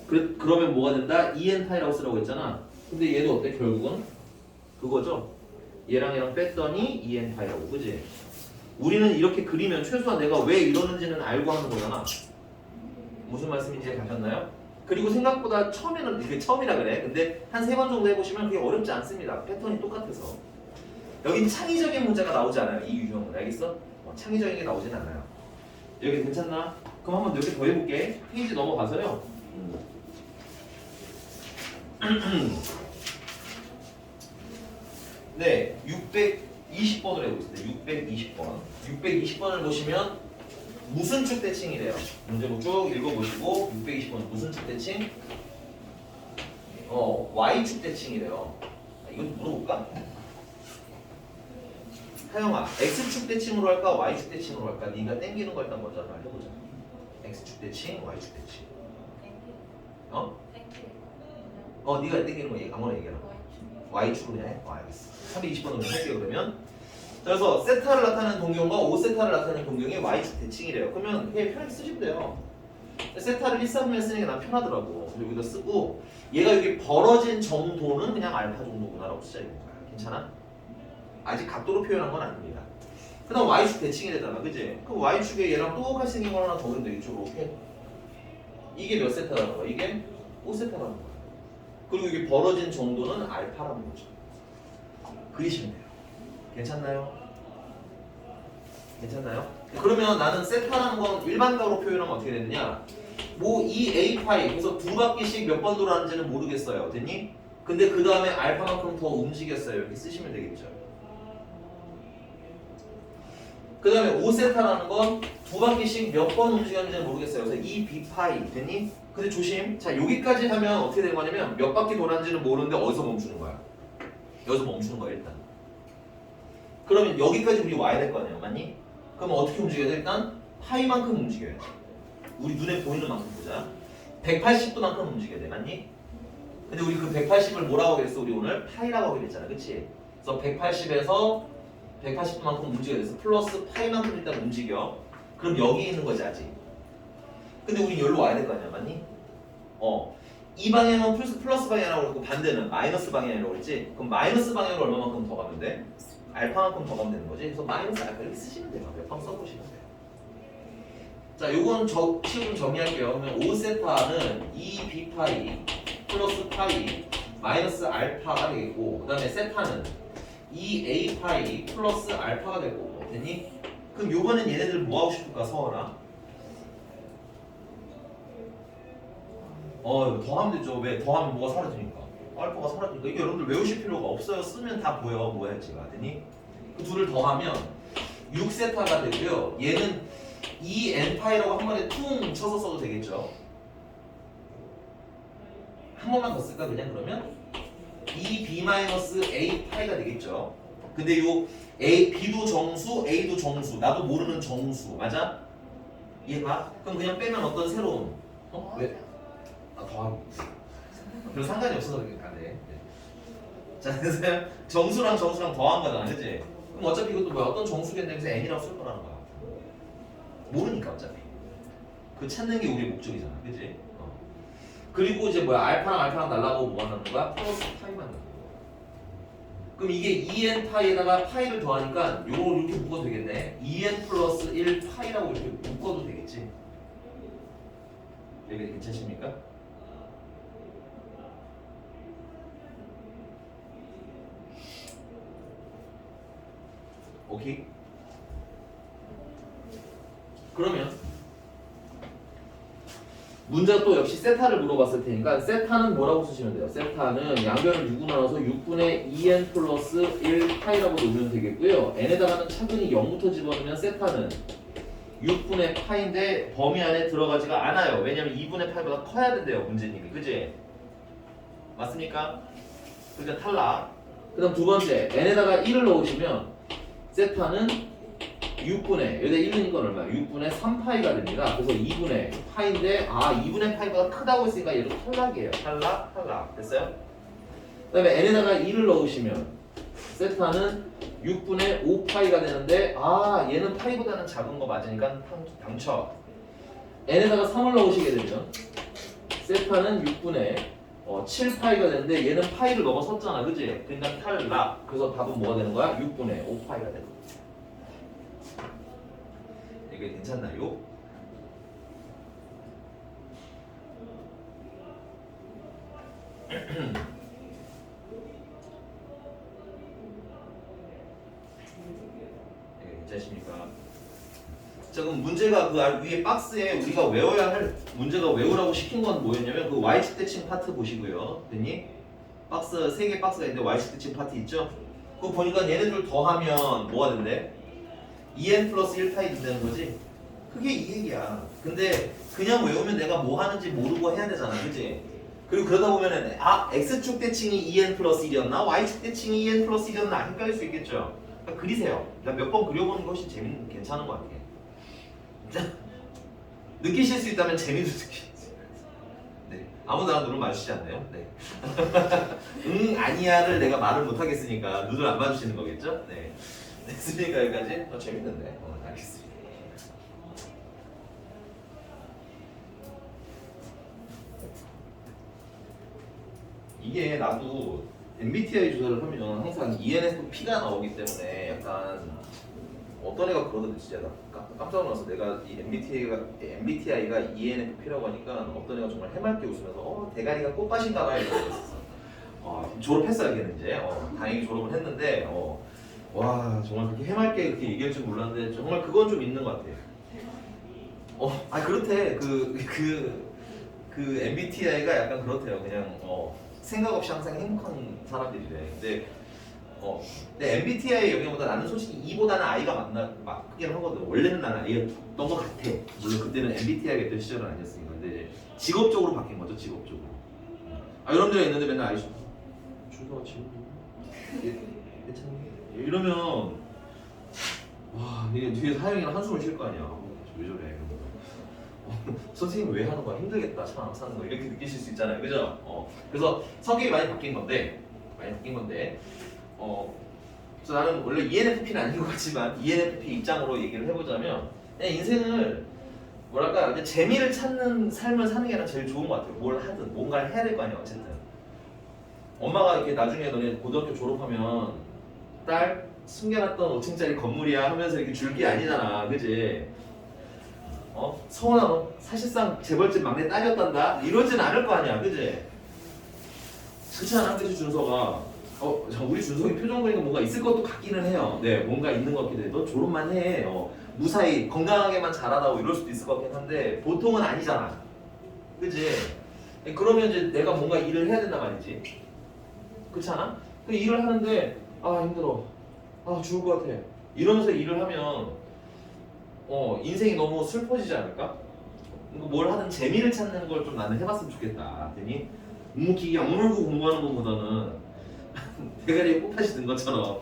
그러면 뭐가 된다? EN파이라고 쓰라고 했잖아. 근데 얘도 어때? 결국은 그거죠. 얘랑 뺐더니 EN파이라고, 그지? 우리는 이렇게 그리면 최소한 내가 왜 이러는지는 알고 하는 거잖아. 무슨 말씀인지 가셨나요? 그리고 생각보다 처음에는 이게 처음이라 그래. 근데 한 3번 정도 해보시면 그게 어렵지 않습니다. 패턴이 똑같아서. 여긴 창의적인 문제가 나오지 않아요. 이 유형은. 알겠어? 창의적인 게 나오진 않아요. 여기 괜찮나? 그럼 한번 몇 개 더 해볼게. 페이지 넘어가서요. 네, 620번을 해보겠습니다. 620번. 620번을 보시면 무슨 축 대칭이래요? 문제부 쭉 읽어보시고 620번 무슨 축 대칭? Y축 대칭이래요. 이것도 물어볼까? 하영아, X축 대칭으로 할까? Y축 대칭으로 할까? 네가 땡기는 거 일단 먼저 말해보자. X축 대칭, Y축 대칭. 네가 땡기는 거 아무나 얘기해라. Y축으로 해? 알겠어. 320번으로 할게요, 그러면. 그래서 세타를 나타내는 동경과 5세타를 나타내는 동경이 Y축 대칭이래요. 그러면 그냥 편하게 쓰시면 돼요. 세타를 1, 3분면 쓰는 게 난 편하더라고. 여기다 쓰고 얘가 여기 벌어진 정도는 그냥 알파 정도구나라고 쓰자 이거야. 괜찮아? 아직 각도로 표현한 건 아닙니다. 그 다음 Y축 대칭이 되잖아, 그지? 그럼 Y축에 얘랑 똑같이 생긴 거 하나 더 그리면 되겠죠, 이렇게. 이게 몇 세타라는 거야? 이게 5세타라는 거야. 그리고 이게 벌어진 정도는 알파라는 거죠. 그리시면 돼요. 괜찮나요? 괜찮나요? 그러면 나는 세타라는 건 일반각으로 표현하면 어떻게 되느냐? 뭐 이 A파이, 그래서 두 바퀴씩 몇 번 돌아가는지는 모르겠어요. 됐니? 근데 그 다음에 알파만큼 더 움직였어요. 이렇게 쓰시면 되겠죠. 그 다음에 5세타라는 건 두 바퀴씩 몇 번 움직였는지는 모르겠어요. 그래서 이 B파이, 됐니? 근데 조심. 자, 여기까지 하면 어떻게 된 거냐면 몇 바퀴 돌았는지는 모르는데 어디서 멈추는 거야? 여기서 멈추는 거야, 일단. 그러면 여기까지 우리 와야 될 거 아니야, 맞니? 그럼 어떻게 움직여야 돼? 일단 파이만큼 움직여야 돼. 우리 눈에 보이는 만큼 보자. 180도만큼 움직여야 돼, 맞니? 근데 우리 그 180을 뭐라고 그랬어? 우리 오늘 파이라고 하기로 했잖아, 그치? 그래서 180에서 180도만큼 움직여야 돼서 플러스 파이만큼 일단 움직여. 그럼 여기 있는 거지, 아직. 근데 우린 여기로 와야 될 거 아니야, 맞니? 이 방향은 플러스 방향이라고 그랬고 반대는 마이너스 방향이라고 그랬지? 그럼 마이너스 방향으로 얼마만큼 더 가면 돼? 알파만큼 더 가면 되는 거지? 그래서 마이너스 알파 이렇게 쓰시면 돼요. 몇 번 써보시면 돼요. 자, 요건 식으로 정리할게요. 그러면 5세타는 2b파이 플러스 파이 마이너스 알파가 되겠고 그 다음에 세타는 2a파이 플러스 알파가 될 거고 됐니? 그럼 요번엔 얘네들 뭐 하고 싶을까, 서원아? 더 하면 되죠. 왜? 더 하면 뭐가 사라지니까. 알파가 사라지니까. 이게 여러분들 외우실 필요가 없어요. 쓰면 다 보여. 뭐 할지가. 되니? 그 둘을 더하면 6세타가 되고요. 얘는 2n파이라고 한 번에 퉁 쳐서 써도 되겠죠. 한 번만 더 쓸까 그냥 그러면? 2b-a 파이가 되겠죠. 근데 요 b도 정수, a도 정수, 나도 모르는 정수, 맞아? 이해가? 그럼 그냥 빼면 어떤 새로운 왜? 더하고 별 상관이 없어서 그러니까 네. 자, 그래서 정수랑 정수랑 더한 거잖아, 그치? 그럼 어차피 이것도 뭐야? 어떤 정수겠네. 그래서 n이라고 쓸 거라는 거야. 모르니까 어차피. 그 찾는 게 우리의 목적이잖아, 그치? 그리고 이제 뭐야? 알파랑 날라가고 뭐가 남는 거야? 플러스 파이만 남는 거야. 그럼 이게 2n 파이에다가 파이를 더하니까 요거 이렇게 묶어도 되겠네. 2n 플러스 1 파이라고 이렇게 묶어도 되겠지? 여기 괜찮습니까? 오케이? 그러면 문제가 또 역시 세타를 물어봤을 테니까 세타는 뭐라고 쓰시면 돼요? 세타는 양변을 6으로 나눠서 6분의 2n 플러스 1 파이라고 놓으면 되겠고요. n에다가는 차근히 0부터 집어넣으면 세타는 6분의 파인데 범위 안에 들어가지가 않아요. 왜냐면 2분의 파이보다 커야 된대요, 문제님이. 그지? 맞습니까? 그러니까 탈락. 그 다음 두 번째, n에다가 1을 넣으시면 세타는 6분의 여기다 1 넣은 건 얼마야? 6분의 3파이가 됩니다. 그래서 2분의 파인데 2분의 파이보다 크다고 했으니까 얘도 탈락이에요. 탈락. 됐어요? 그 다음에 n에다가 2를 넣으시면 세타는 6분의 5파이가 되는데 얘는 파이보다는 작은 거 맞으니까 당첨. n에다가 3을 넣으시게 되면 세타는 6분의 7파이가 되는데 얘는 파이를 넘어섰잖아, 그지? 그러니까 탈락. 그래서 답은 뭐가 되는 거야? 6분의 5파이가 되는 거야. 이게 괜찮나요? 괜찮습니까? 자, 그럼 문제가 그 위에 박스에 우리가 외워야 할 문제가 외우라고 시킨 건 뭐였냐면 그 y축 대칭 파트 보시고요. 됐니? 박스 3개 박스가 있는데 y축 대칭 파트 있죠? 그거 보니까 얘네들 더하면 뭐가 된대? 2n 플러스 1파이 된다는 거지? 그게 이 얘기야. 근데 그냥 외우면 내가 뭐 하는지 모르고 해야 되잖아, 그치? 그리고 그러다 보면은 x축 대칭이 2n 플러스 1이었나? y축 대칭이 2n 플러스 1이었나? 헷갈릴 수 있겠죠? 그러니까 그리세요. 몇 번 그려보는 것이 괜찮은 것 같아요. 느끼실 수 있다면 재미도 느끼세요. 네. 아무나 눈을 마주치지 않나요? 네. 응, 아니야를 내가 말을 못하겠으니까 눈을 안 마주치는 거겠죠? 네. 됐습니까, 여기까지? 재밌는데. 알겠습니다. 이게 나도 MBTI 조사를 하면 항상 ENFP가 나오기 때문에 약간 어떤 애가 그러던데 진짜 나 깜짝 놀라서 내가 이 MBTI가 ENFP라고 하니까 어떤 애가 정말 해맑게 웃으면서 대가리가 꽃밭인가 봐요 이러고 있었어. 졸업했어요 걔는 이제. 다행히 졸업을 했는데 와 정말 그렇게 해맑게 그렇게 얘기할 줄 몰랐는데 정말 그건 좀 있는 것 같아. 그렇대. 그 MBTI가 약간 그렇대요. 그냥 생각 없이 항상 행복한 사람들이래. 근데 MBTI의 영향보다 나는 솔직히 E보다는 I가 맞긴 하거든. 원래는 나는 I였던 것 같아. 물론 그때는 MBTI가 있던 시절은 아니었으니까. 근데 이제 직업적으로 바뀐 거죠, 직업적으로. 여러분들이 있는데 맨날 아이씨 준서가 지금 괜찮니? 이러면 와 이게 뒤에 사영이랑 한숨을 쉴 거 아니야. 왜 저래? 선생님 왜 하는 거야? 힘들겠다 참 사는 거 이렇게 느끼실 수 있잖아요, 그죠? 그래서 성격이 많이 바뀐 건데 그래서 나는 원래 ENFP는 아닌 것 같지만 ENFP 입장으로 얘기를 해보자면 그냥 인생을 뭐랄까 이제 재미를 찾는 삶을 사는 게 제일 좋은 것 같아요. 뭘 하든 뭔가를 해야 될 거 아니야 어쨌든. 엄마가 이렇게 나중에 너네 고등학교 졸업하면 딸 숨겨놨던 5층짜리 건물이야 하면서 이렇게 줄 게 아니잖아, 그지? 성훈아 사실상 재벌집 막내 딸이었단다 이러진 않을 거 아니야, 그지? 그렇지 않아, 그지 준서가? 우리 준석이 표정 보니까 뭔가 있을 것도 같기는 해요. 네, 뭔가 있는 것 같기도 해. 너 졸업만 해. 무사히 건강하게만 자라다오 이럴 수도 있을 것 같긴 한데 보통은 아니잖아. 그지? 그러면 이제 내가 뭔가 일을 해야 된단 말이지. 그렇지 않아? 그 일을 하는데 힘들어. 죽을 것 같아. 이러면서 일을 하면 인생이 너무 슬퍼지지 않을까? 뭘 하든 재미를 찾는 걸 좀 나는 해봤으면 좋겠다. 그랬더니 묵묵히 악물고 공부하는 것보다는 대가리에 꽃밭이 든 것처럼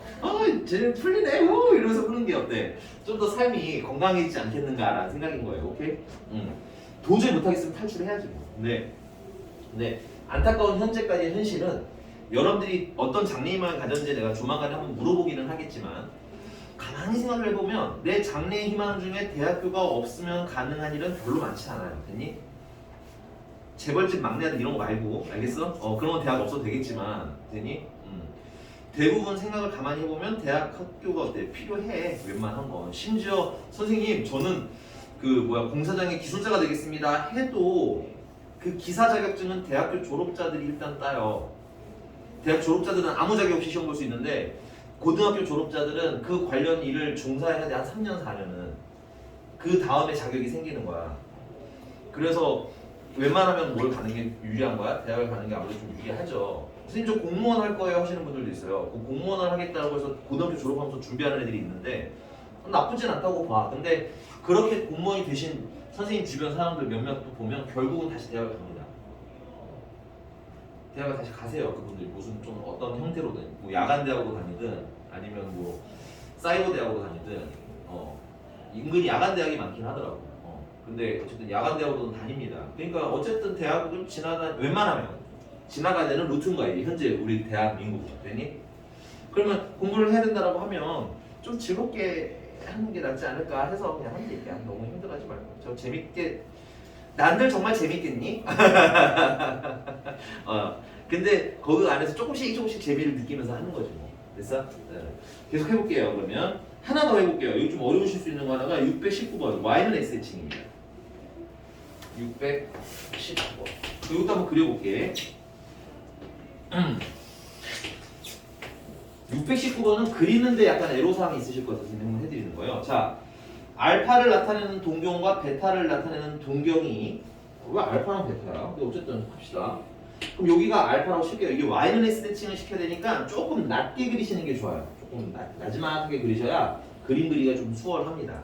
쟤는 풀리네 이러면서 푸는 게 어때? 좀 더 삶이 건강해지지 않겠는가라는 생각인 거예요. 오케이? 도저히 못하겠으면 탈출해야지 뭐. 네. 안타까운 현재까지의 현실은 여러분들이 어떤 장래희망을 가졌는지 내가 조만간에 한번 물어보기는 하겠지만 가만히 생각을 해보면 내 장래의 희망 중에 대학교가 없으면 가능한 일은 별로 많지 않아요. 됐니? 재벌집 막내 아들 이런 거 말고 알겠어? 그런 건 대학 없어도 되겠지만 됐니? 대부분 생각을 가만히 해보면 대학 학교가 어때? 필요해. 웬만한 건. 심지어 선생님 저는 공사장의 기술자가 되겠습니다 해도 그 기사 자격증은 대학교 졸업자들이 일단 따요. 대학 졸업자들은 아무 자격 없이 시험 볼 수 있는데 고등학교 졸업자들은 그 관련 일을 종사해야 돼. 한 3년 4년은. 그 다음에 자격이 생기는 거야. 그래서 웬만하면 뭘 가는 게 유리한 거야? 대학을 가는 게 아무래도 좀 유리하죠. 선생님 저 공무원 할 거예요 하시는 분들도 있어요. 그 공무원을 하겠다고 해서 고등학교 졸업하면서 준비하는 애들이 있는데 나쁘진 않다고 봐. 근데 그렇게 공무원이 되신 선생님 주변 사람들 몇몇 또 보면 결국은 다시 대학을 갑니다. 대학을 다시 가세요. 그분들이 무슨 좀 어떤 형태로든 뭐 야간 대학으로 다니든 아니면 뭐 사이버 대학으로 다니든 은근히 야간 대학이 많긴 하더라고. 근데 어쨌든 야간 대학으로는 다닙니다. 그러니까 어쨌든 대학은 웬만하면 지나가야 되는 루트인 거야. 현재 우리 대한민국은. 되니? 그러면 공부를 해야 된다라고 하면 좀 즐겁게 하는 게 낫지 않을까 해서 그냥 하는 얘기야. 너무 힘들어하지 말고. 저 재밌게 난들 정말 재밌겠니? 근데 거기 안에서 조금씩 재미를 느끼면서 하는 거지 뭐. 됐어? 네. 계속 해볼게요. 그러면 하나 더 해볼게요. 이거 좀 어려우실 수 있는 거 하나가 619번 Y는 X칭입니다. 619번. 이것도 한번 그려볼게. 619번은 그리는데 약간 애로사항이 있으실 것 같아서 한번 해드리는 거예요. 자, 알파를 나타내는 동경과 베타를 나타내는 동경이 왜 알파랑 베타야? 근데 어쨌든 합시다. 그럼 여기가 알파라고 칠게요. 이게 Y는 X 대칭을 시켜야 되니까 조금 낮게 그리시는 게 좋아요. 조금 나지막하게 그리셔야 그림 그리기가 좀 수월합니다.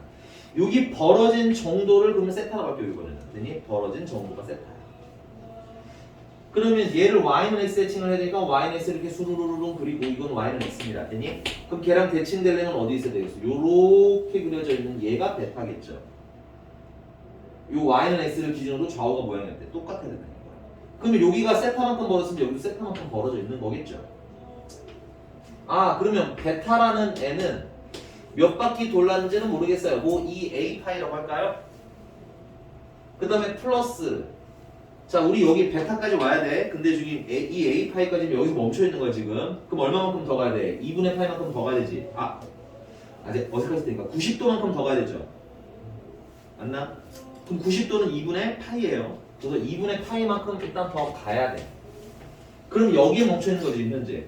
여기 벌어진 정도를 그러면 세타라고 할게요. 이번에는. 됐니? 벌어진 정도가 세타야. 그러면 얘를 Y는 X 대칭을 해야 되니까 Y는 X 이렇게 수루루루 그리고 이건 Y는 X입니다. 됐니? 그럼 걔랑 대칭되려면 어디 있어야 되겠어? 요렇게 그려져 있는 얘가 베타겠죠. 요 Y는 X를 기준으로 좌우가 모양이 어때? 똑같아야 된다는 거야. 그러면 여기가 세타만큼 벌어졌으면 여기도 세타만큼 벌어져 있는 거겠죠. 그러면 베타라는 애는 몇 바퀴 돌았는지는 모르겠어요. 뭐 이 A 파이라고 할까요? 그 다음에 플러스. 자, 우리 여기 베타까지 와야 돼. 근데 지금 이 A 파이까지는 여기서 멈춰 있는 거야 지금. 그럼 얼마만큼 더 가야 돼? 2분의 파이만큼 더 가야 되지. 아직 어색할 테니까 90도만큼 더 가야 되죠. 맞나? 그럼 90도는 2분의 파이예요. 그래서 2분의 파이만큼 일단 더 가야 돼. 그럼 여기에 멈춰 있는 거지 현재.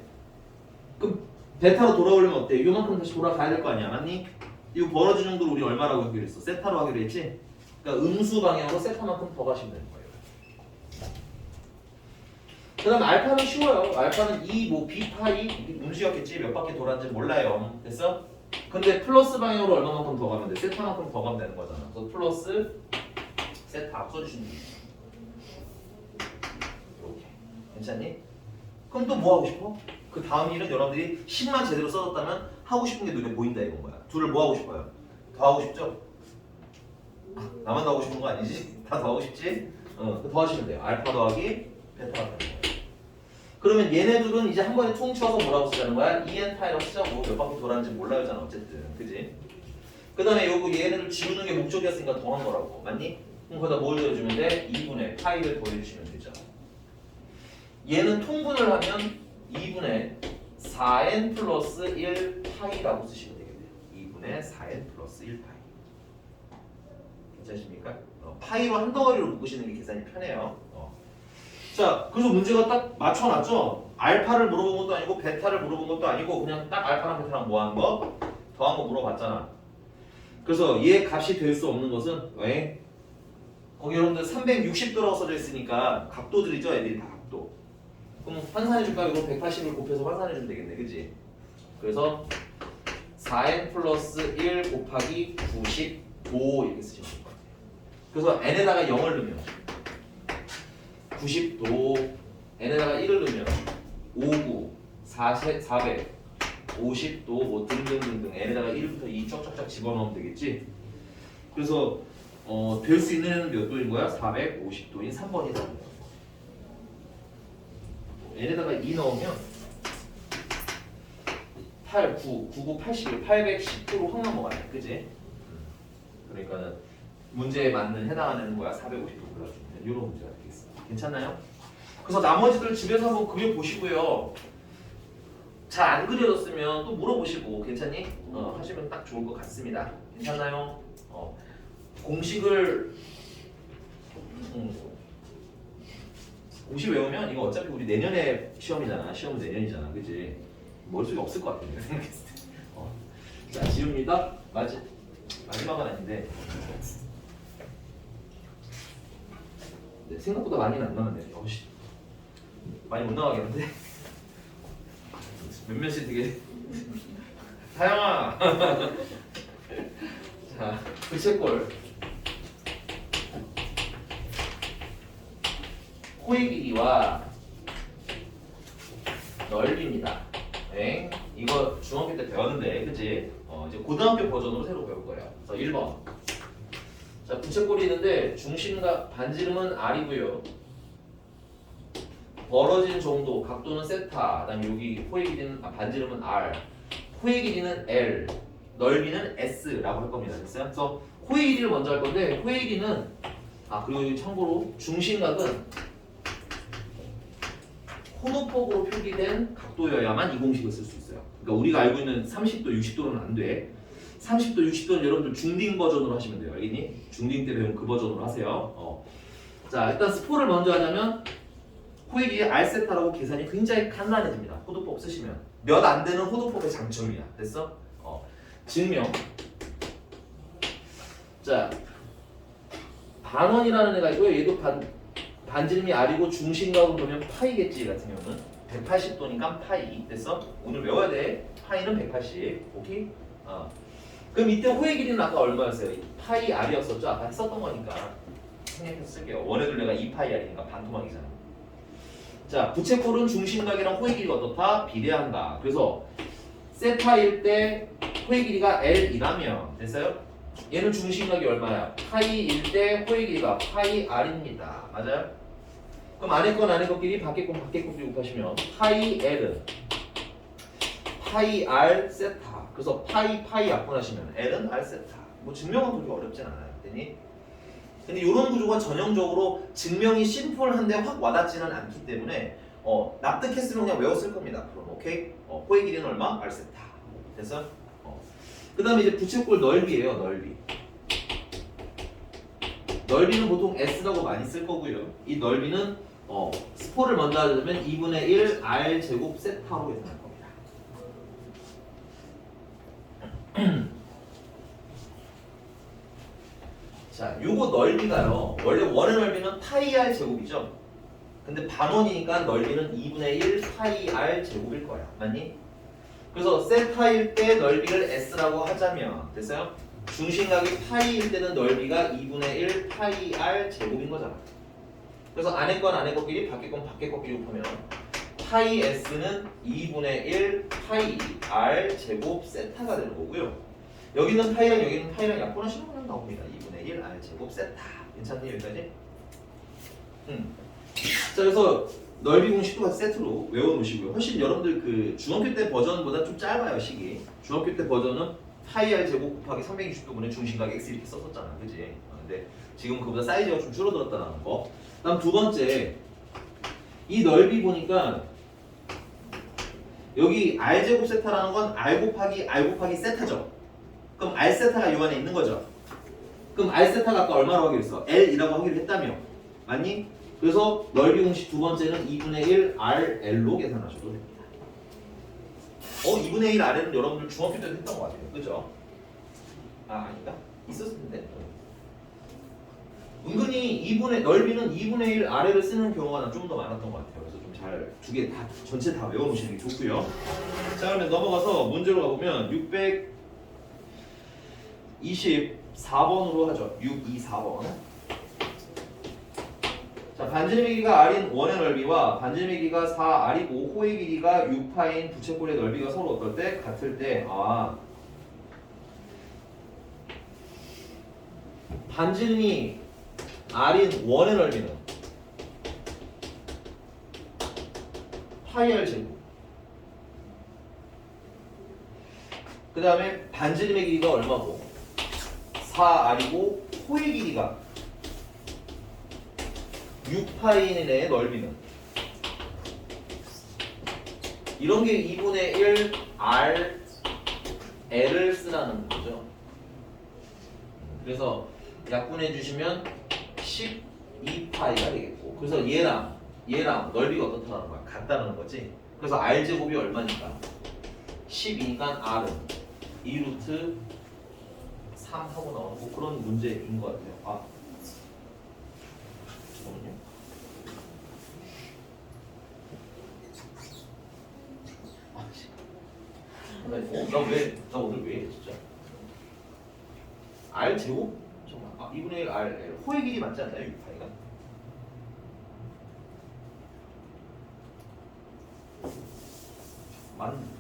그럼 베타로 돌아오려면 어때? 요만큼 다시 돌아가야 될 거 아니야, 맞니? 이거 벌어진 정도로 우리 얼마라고 하기로 했어? 세타로 하기로 했지? 그러니까 음수 방향으로 세타만큼 더 가시면 되는 거예요. 그 다음 알파는 쉬워요. 알파는 B파이 음수였겠지? 몇 바퀴 돌았는지 몰라요. 됐어? 근데 플러스 방향으로 얼마만큼 더 가면 돼? 세타만큼 더 가면 되는 거잖아. 그래서 플러스 세타 써주시면 돼. 이렇게. 괜찮니? 그럼 또 뭐 하고 싶어? 그 다음 일은 여러분들이 10만 제대로 써줬다면 하고 싶은 게 눈에 보인다 이건 거야. 둘을 뭐 하고 싶어요? 더 하고 싶죠? 나만 더 하고 싶은 거 아니지? 다 더 하고 싶지? 더 하시면 돼요. 알파 더하기 베타가 되는 거예요. 그러면 얘네 둘은 이제 한 번에 퉁 쳐서 뭐라고 쓰자는 거야? EN파이라고 쓰자고. 몇 바퀴 돌았는지 몰라요잖아 어쨌든. 그지? 그 다음에 요거 얘네들 지우는 게 목적이었으니까 더한 거라고. 맞니? 그럼 거기다 뭘 더해주면 돼? 2분의 파이를 더해주시면 되죠. 얘는 통분을 하면 2분의 4n 플러스 1 파이라고 쓰시면 되겠네요. 2분의 4n 플러스 1 파이. 괜찮으십니까? 파이로 한 덩어리로 묶으시는 게 계산이 편해요. 자, 그래서 문제가 딱 맞춰놨죠? 알파를 물어본 것도 아니고 베타를 물어본 것도 아니고 그냥 딱 알파랑 베타랑 뭐 한 거? 더한 거 물어봤잖아. 그래서 얘 값이 될 수 없는 것은 왜? 거기 여러분들 360도라고 써져 있으니까 각도들이죠, 애들이 다 각도. 그럼 환산해줄까? 이거 180을 곱해서 환산해주면 되겠네, 그치? 그래서 4n 플러스 1 곱하기 95 이렇게 쓰시면 될 것 같아요. 그래서 n에다가 0을 넣으면 90도 n에다가 1을 넣으면 59 450도 뭐 등등등등 n에다가 1부터 2 쫙쫙쫙 집어넣으면 되겠지. 그래서 될 수 있는 애는 몇 도인 거야? 450도인 3번이다. n에다가 2 넣으면 8, 9, 99, 81, 810도로 확 넘어가네. 그지? 그러니까는 문제에 맞는 해당하는 거야. 450도 골라주면 이런 문제가 되겠습니다. 괜찮나요? 그래서 나머지들 집에서 한번 그려보시고요. 잘 안 그려졌으면 또 물어보시고 괜찮니? 하시면 딱 좋을 것 같습니다. 괜찮나요? 공식을 공식 외우면 이거 어차피 우리 내년에 시험이잖아. 시험은 내년이잖아. 그치? 머릿속에 없을 것 같은데 생각했을 때. 자, 지웁니다. 마지막은 아닌데 네, 생각보다 많이는 안 나왔네. 많이 못 나가겠는데? 몇몇이 되게 다양아. 자, 부채꼴 코의 길이와 넓이입니다. 네, 이거 중학교 때 배웠는데, 그치? 이제 고등학교 버전으로 새로 배울 거예요. 그래서 1번. 자, 부채꼴이 있는데 중심과 반지름은 R이고요. 벌어진 정도, 각도는 세타. 그다음에 여기 코의 길이는 반지름은 R. 코의 길이는 L. 넓이는 S라고 할 겁니다. 됐어요? 그래서 코의 길이를 먼저 할 건데 코의 길이는 그리고 참고로 중심각은 코너폭으로 표기된 각도여야만 이 공식을 쓸 수 있어요. 그러니까 우리가 알고 있는 30도, 60도로는 안 돼. 30도, 60도는 여러분들 중딩 버전으로 하시면 돼요. 알겠니? 중딩 때 배운 그 버전으로 하세요. 자, 일단 스포를 먼저 하자면 코의 길이 R세타라고 계산이 굉장히 간단해집니다. 호도법 쓰시면 몇 안 되는 호도법의 장점이야. 됐어? 증명. 자, 반원이라는 애가 있고요. 얘도 반지름이 R이고 중심각으로 보면 파이겠지. 같은 경우는 180도니까 파이. 됐어? 오늘 외워야 돼. 파이는 180. 오케이? 그럼 이때 호의 길이는 아까 얼마였어요? 파이 R이었었죠? 아까 했었던 거니까 생략해서 쓸게요. 원의 둘레가 2파이 R이니까 반토막이잖아. 자, 부채꼴은 중심각이랑 호의 길이가 어떻다? 비례한다. 그래서 세타일 때 호의 길이가 L이라면 됐어요? 얘는 중심각이 얼마야? 파이일 때 호의 길이가 파이 R입니다. 맞아요? 그럼 안에 건 안에 것끼리 밖에 건 밖에 것끼리 곱하시면 파이 L 파이 R 세타. 그래서 파이 약분하시면 L은 R 세타. 뭐 증명은 그렇게 어렵진 않아요. 됐니? 근데 이런 구조가 전형적으로 증명이 심플한데 확 와닿지는 않기 때문에 납득했으면 그냥 외웠을 겁니다. 그럼 오케이? 호의 길이는 얼마? R 세타. 됐어? 그 다음에 이제 부채꼴 넓이에요. 넓이는 보통 S라고 많이 쓸 거고요. 이 넓이는 스포를 먼저 하려면 2분의 1 R 제곱 세타로 계산할 겁니다. 자, 요거 넓이가요. 원래 원의 넓이는 파이 R 제곱이죠. 근데 반원이니까 넓이는 2분의 1 파이 R 제곱일 거야. 맞니? 그래서 세타일 때 넓이를 S라고 하자면 됐어요? 중심각이 파이일 때는 넓이가 2분의 1 파이 R 제곱인 거잖아. 그래서 안에 건 안에 것끼리 밖에 건 밖에 것끼리 곱하면 파이 S는 2분의 1 파이 R 제곱 세타가 되는 거고요. 여기는 파이랑 여기는 파이랑 약분하시면 그냥 나옵니다. 2분의 1 R 제곱 세타. 괜찮니 여기까지? 자, 그래서 넓이 공식도 같이 세트로 외워놓으시고요. 훨씬 여러분들 그 중학교 때 버전보다 좀 짧아요. 식이. 중학교 때 버전은 파이 R 제곱 곱하기 360도분의 중심각 X 이렇게 썼었잖아. 그치? 근데 지금 그보다 사이즈가 좀 줄어들었다는 거. 다음 두 번째, 이 넓이 보니까 여기 R 제곱 세타라는 건 R 곱하기 세타죠. 그럼 R 세타가 이 안에 있는 거죠. 그럼 R 세타가 아까 얼마라고 하기로 했어? L이라고 하기로 했다며. 맞니? 그래서 넓이 공식 두 번째는 2분의 1 RL로 계산하셔도 됩니다. 2분의 1 RL은 여러분들 중학교 때도 했던 것 같아요. 그죠? 아닌가? 있었을 텐데. 은근히 넓이는 2분의 1 RL을 쓰는 경우가 좀 더 많았던 것 같아요. 그래서 좀 잘 두 개 다 전체 다 외워놓으시는 게 좋고요. 자, 그러면 넘어가서 문제로 가보면 624번으로 하죠. 624번. 자, 반지름의 길이가 r인 원의 넓이와 반지름의 길이가 4r이고 호의 길이가 6파인 부채꼴의 넓이가 서로 어떨 때? 같을 때 반지름이 r인 원의 넓이는 파이 r 제곱. 그 다음에 반지름의 길이가 얼마고? 4r이고 호의 길이가 6파이의 넓이는 이런 게 2분의 1 r l을 쓰라는 거죠. 그래서 약분해 주시면 12파이가 되겠고, 그래서 얘랑 넓이가 어떻다는 거야? 같다는 거지. 그래서 r 제곱이 얼마니까? 12니까 r은 2루트 3 하고 나오는 뭐 그런 문제인 것 같아요. 잠깐만요. 나 오늘 왜 이래 진짜? r 제곱? 잠깐만. 2분의 1 r l 호의 길이 맞지 않나요? 6파이가? 맞는.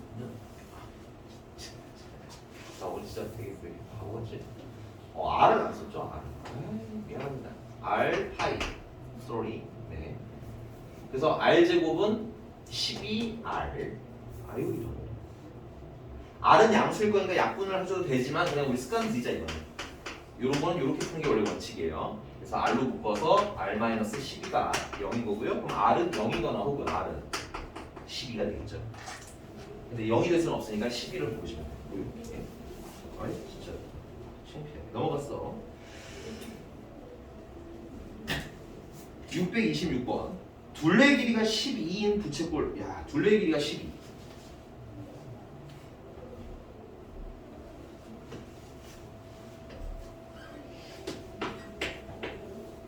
나 오늘 진짜 되게 바보같지? r은 안 썼죠? r. 미안합니다. r 파이. sorry. 네. 그래서 r 제곱은 12r. 이거 이런. r은 양수일 거니까 약분을 하셔도 되지만 그냥 우리 습관 들이자 이거는. 요런 거는 요렇게 푸는 게 원래 원칙이에요. 그래서 r로 묶어서 r-12가 0인 거고요. 그럼 r은 0이거나 혹은 r은 12가 되겠죠. 근데 0이 될 수는 없으니까 12를 보시면 돼요. 이렇게. 아니 진짜 창피해. 넘어갔어. 626번. 둘레 길이가 12인 부채꼴. 야, 둘레 길이가 12.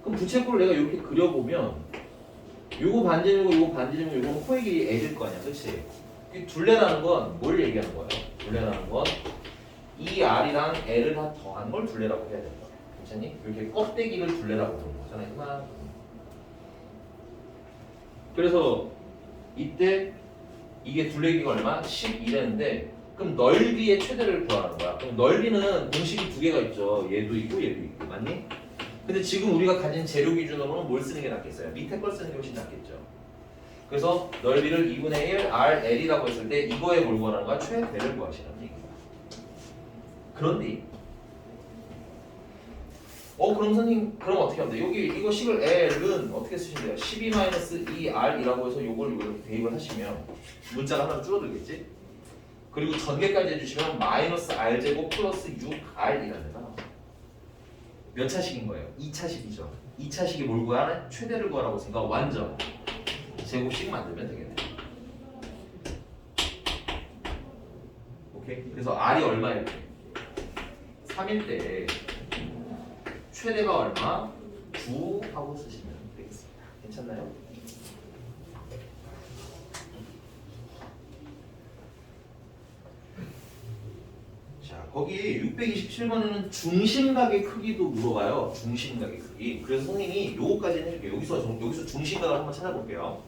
그럼 부채꼴을 내가 이렇게 그려보면 요거 반지름이고 요거 반지름이고 요거는 코의 길이 L일 거 아니야, 그렇지? 이 둘레라는 건 뭘 얘기하는 거예요? 둘레라는 건 이 R이랑 L을 다 더한 걸 둘레라고 해야 되는 거야. 괜찮니? 이렇게 껍데기를 둘레라고 부르는 거잖아, 이만. 그래서 이때 이게 둘레 길이가 얼마? 12랬는데 그럼 넓이의 최대를 구하는 거야. 그럼 넓이는 공식이 두 개가 있죠. 얘도 있고 얘도 있고, 맞니? 근데 지금 우리가 가진 재료 기준으로는 뭘 쓰는 게 낫겠어요? 밑에 걸 쓰는 게 훨씬 낫겠죠. 그래서 넓이를 2분의 1 RL이라고 했을 때 이거에 뭘 구하는 거야? 최대를 구하시라는 얘기야. 그런데 그럼 선생님 그럼 어떻게 하면 돼? 여기 이거 식을 L은 어떻게 쓰시면 돼요? 12-2R이라고 해서 요걸 이렇게 대입을 하시면 문자가 하나 줄어들겠지? 그리고 전개까지 해주시면 마이너스 R제곱 플러스 6R이라는 애가 나와요. 몇 차식인 거예요? 2차식이죠. 2차식이 뭘 구하나? 최대를 구하라고 했으니까 완전 제곱식 만들면 되겠네. 오케이? 그래서 R이 얼마일 때? 3일 때 최대가 얼마? 9 하고 쓰시면 되겠습니다. 괜찮나요? 자, 거기 627번에는 중심각의 크기도 물어봐요. 중심각의 크기. 그래서 선생님이 요거까지는 해줄게요. 여기서 중심각을 한번 찾아볼게요.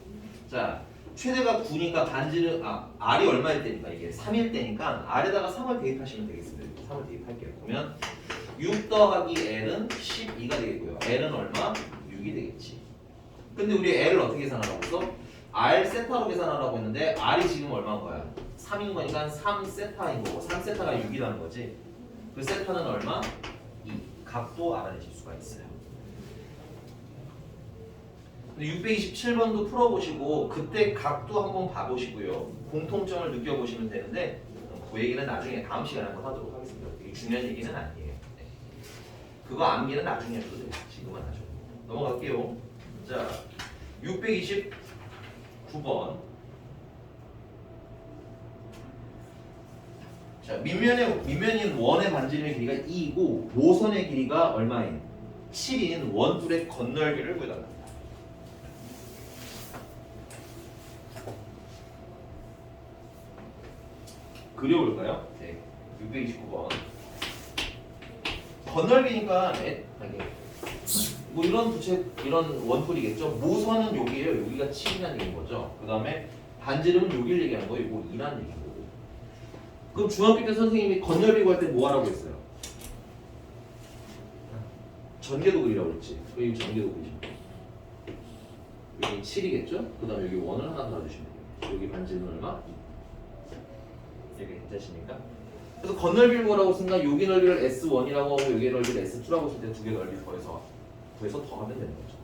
자, 최대가 9니까 반지름 R이 얼마일 때니까 이게 3일 때니까 R에다가 3을 대입하시면 되겠습니다. 3을 대입할게요. 그러면 6 더하기 L은 12가 되겠고요. L은 얼마? 6이 되겠지. 근데 우리 L을 어떻게 계산하라고 했어? R 세타로 계산하라고 했는데 R이 지금 얼마인 거야? 3인 거니까 3세타인 거고 3세타가 6이라는 거지. 그 세타는 얼마? 2. 값도 알아내실 수가 있어요. 근데 627번도 풀어보시고 그때 값도 한번 봐보시고요. 공통점을 느껴보시면 되는데 그 얘기는 나중에 다음 시간에 한번 하도록 하겠습니다. 되게 중요한 얘기는 아니에요. 네. 그거 암기는 나중에 해도 돼요. 지금은 하죠. 넘어갈게요. 자, 629번. 자, 밑면인 원의 반지름의 길이가 2이고 모선의 길이가 얼마인? 7인 원줄의 건널기를 구해달랍니다. 그려볼까요? 네, 629번. 건널기니까 뭐 이런 부채 이런 원뿔이겠죠. 모선은 여기에요. 여기가 7이라는 얘기인 거죠. 그 다음에 반지름은 여기를 얘기하는 거예요. 이거 2라는 얘기인 거고. 그럼 중학교 때 선생님이 건널비 구할 때 뭐 하라고 했어요? 전개도 그리라고 그랬지. 여기 전개도 그리시면 돼요. 여기 7이겠죠? 그 다음에 여기 원을 하나 더 놔주시면 돼요. 여기 반지름 얼마? 2. 여기 괜찮으십니까? 그래서 건널비를 구하라고 했으니까 여기 넓이를 S1이라고 하고 여기 넓이를 S2라고 했을 때 두 개 넓이 구해서 더하면 되는 거죠.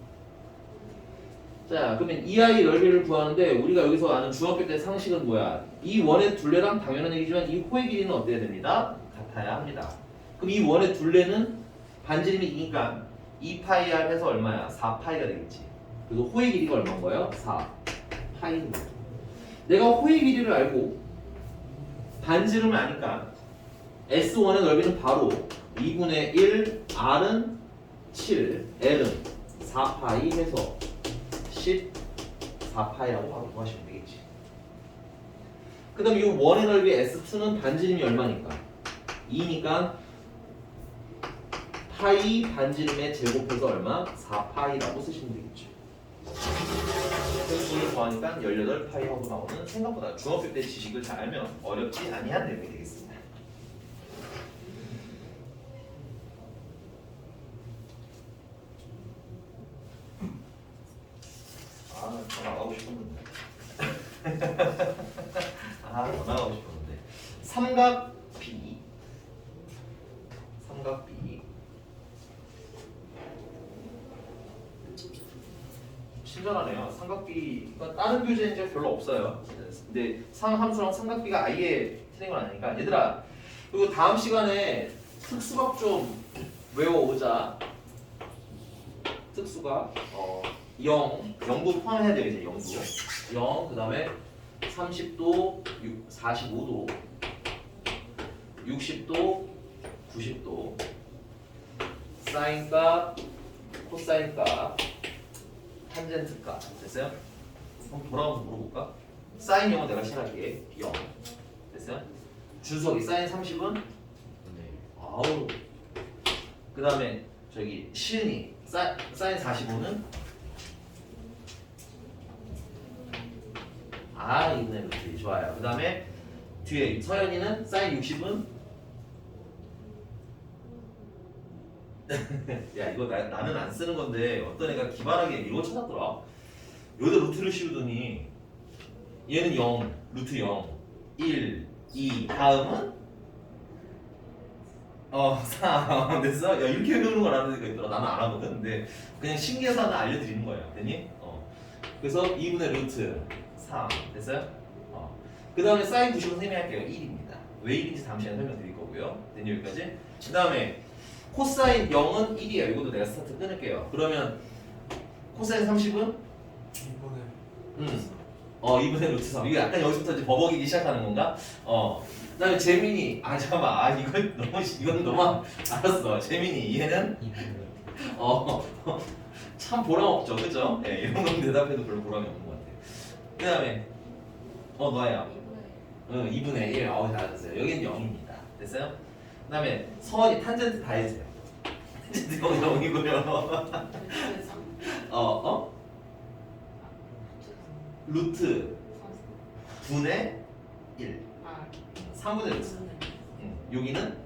자, 그러면 이 아이 넓이를 구하는데 우리가 여기서 아는 중학교 때 상식은 뭐야? 이 원의 둘레랑 당연한 얘기지만 이 호의 길이는 어때야 됩니다? 같아야 합니다. 그럼 이 원의 둘레는 반지름이 2니까 2파이 r 해서 얼마야? 4파이가 되겠지. 그래서 호의 길이가 얼마인 거예요? 4파이인 거예요. 내가 호의 길이를 알고 반지름을 아니까 S1의 넓이는 바로 2분의 1, R은 7, L은 4파이 해서 14파이라고 바로 구하시면 되겠지. 그 다음에 이 원의 넓이 S2는 반지름이 얼마니까? 2니까 파이 반지름에 제곱해서 얼마? 4파이라고 쓰시면 되겠죠. 그래서 이걸 구하니까 18파이하고 나오는 생각보다 중학교 때 지식을 잘 알면 어렵지 아니한 내용이 되겠습니다. 더 나가고 싶었는데. 더 나가고 싶었는데. 삼각 B. 친절하네요. 삼각비가 다른 교재는 이제 별로 없어요. 근데 상함수랑 삼각비가 아예 틀린 건 아니니까 얘들아. 그리고 다음 시간에 특수각 좀 외워오자. 특수각 0도 포함해야 되겠지. 0도 0 그 다음에 30도 45도 60도 90도 사인값 코사인값 탄젠트값 됐어요? 한번 돌아가면서 물어볼까? 사인 0은 내가 실할게 0 됐어요? 준석이 사인 30은? 네. 아우 그 다음에 저기 시은이 사인 45는? 이분의 루트 좋아요. 그 다음에 뒤에 서연이는 사인 60은? 야 이거 나는 안 쓰는 건데 어떤 애가 기발하게 이거 찾았더라. 여기다 루트를 씌우더니 얘는 0, 루트 0, 1, 2 다음은 4 됐어? 야 이렇게 해놓는 걸 아는 애가 있더라. 나는 안 하거든. 근데 그냥 신기해서 하나 알려드리는 거야. 됐니? 그래서 2분의 루트 3 됐어요? 그 다음에 사인 90은 선생님이 할게요. 1입니다. 왜 1인지 다음 시간에 설명드릴 거고요. 됐니 여기까지? 그 다음에 코사인 0은 1이에요. 이것도 내가 스타트 끊을게요. 그러면 코사인 30은? 2분의 루트 3. 이게 약간 여기서부터 이제 버벅이기 시작하는 건가? 그 다음에 재민이 잠깐만 이건 너무 알았어. 재민이 얘는? 참 보람 없죠. 그죠? 네, 이런 건 대답해도 별로 보람이 없는 것 같아요. 그 다음에 너야 2분의 1 잘하셨어요. 여기는 0입니다. 됐어요? 그 다음에 서원이 탄젠트 다 해주세요. 탄젠트 0이고요. 루트 분의 1 3분의 루트 여기는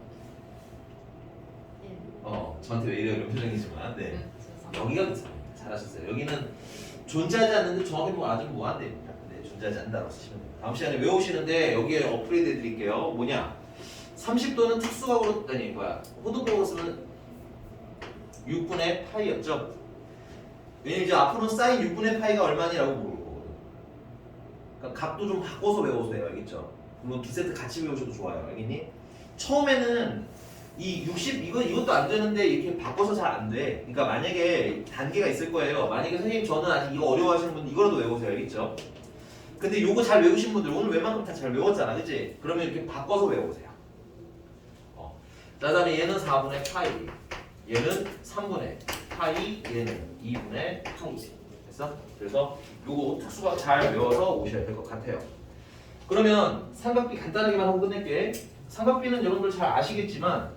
저한테 왜 이래요? 이런 표정이지만 네. 여기가 잘하셨어요. 여기는 존재하지 않는데 정확히 뭐 아주 뭐안 됩니다. 네, 존재하지 않는다고 쓰시면 됩니다. 다음 시간에 외우시는데 여기에 업그레이드 해드릴게요. 뭐냐? 30도는 특수각으로 호두각으로 쓰면 6분의 파이였죠. 왜냐면 이제 앞으로는 사인 6분의 파이가 얼마니라고 물을 거거든. 그러니까 값도 좀 바꿔서 외워서 해요. 알겠죠? 물론 두 세트 같이 외우셔도 좋아요. 알겠니? 처음에는 이 60 이것도 안 되는데 이렇게 바꿔서 잘 안 돼. 그러니까 만약에 단계가 있을 거예요. 만약에 선생님 저는 아직 이거 어려워하시는 분 이거라도 외우세요. 알겠죠? 근데 요거 잘 외우신 분들 오늘 웬만큼 다 잘 외웠잖아. 그치? 그러면 이렇게 바꿔서 외우세요. 그 다음에 얘는 4분의 파이, 얘는 3분의 파이, 얘는 2분의 파이. 됐어? 그래서 요거 특수각 잘 외워서 오셔야 될 것 같아요. 그러면 삼각비 간단하게만 하고 끝낼게. 삼각비는 여러분들 잘 아시겠지만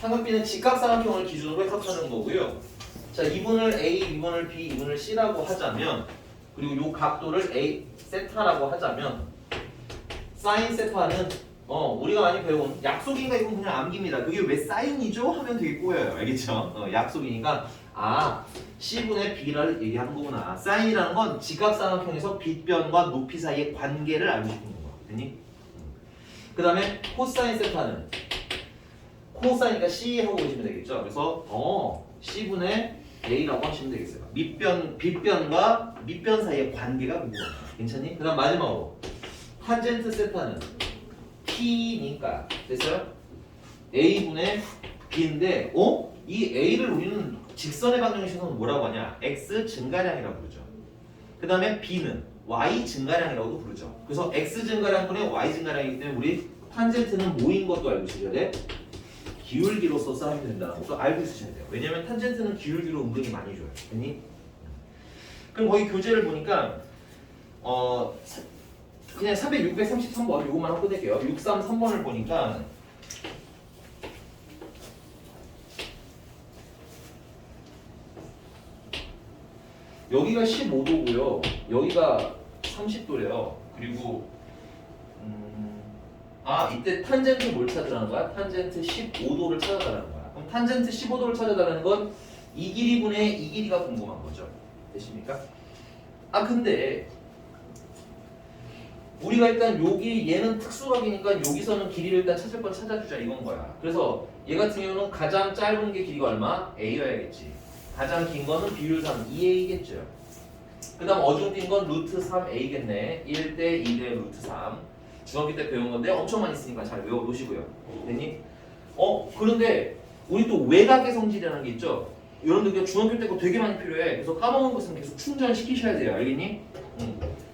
삼각비는 직각삼각형을 기준으로 해석하는 거고요. 자, 이분을 A, 이분을 B, 이분을 C라고 하자면 그리고 요 각도를 A 세타라고 하자면 사인 세타는 우리가 많이 배운 약속인가 이건 그냥 암기입니다. 그게 왜 사인이죠? 하면 되게 꼬여요. 알겠죠? 약속이니까 C분의 B를 얘기하는 거구나. 사인이라는 건 직각삼각형에서 빗변과 높이 사이의 관계를 알고 싶은 거야. 됐니? 그 다음에 코사인 세타는 코사인이니까 C 하고 보시면 되겠죠. 그래서 C분의 A라고 하시면 되겠어요. 빗변과 밑변 사이의 관계가 궁금합니다. 괜찮니? 그 다음 마지막으로 탄젠트 세타는 T니까 됐어요? A분의 B인데 이 A를 우리는 직선의 방정식에서는 뭐라고 하냐? X 증가량이라고 부르죠. 그 다음에 B는 Y 증가량이라고도 부르죠. 그래서 X 증가량분의 Y 증가량이기 때문에 우리 탄젠트는 뭐인 것도 알고 있으셔야 돼? 기울기로서 싸우면 된다는 것도 알고 있으셔야 돼요. 왜냐면 탄젠트는 기울기로 은근히 많이 줘요. 됐니? 그럼 거기 교재를 보니까 그냥 633번 요것만 하고 끝낼게요. 633번을 보니까 여기가 15도고요. 여기가 30도래요. 그리고 이때 탄젠트 뭘 찾으라는 거야? 탄젠트 15도를 찾아달라는 거야. 그럼 탄젠트 15도를 찾아달라는 건 이 길이분의 이 길이가 궁금한 거죠. 되십니까? 근데 우리가 일단 얘는 특수각이니까 여기서는 길이를 일단 찾을 건 찾아주자 이건 거야. 그래서 얘 같은 경우는 가장 짧은 게 길이가 얼마? A여야겠지. 가장 긴 거는 비율상 2A겠죠. 그 다음 어중뛴 건 루트 3A겠네. 1대 2대 루트 3. 중학교 때 배운 건데 엄청 많이 쓰니까 잘 외워놓으시고요. 됐니? 그런데 우리 또 외곽의 성질이라는 게 있죠. 여러분들 중학교 때 거 되게 많이 필요해. 그래서 까먹은 것은 계속 충전시키셔야 돼요. 알겠니?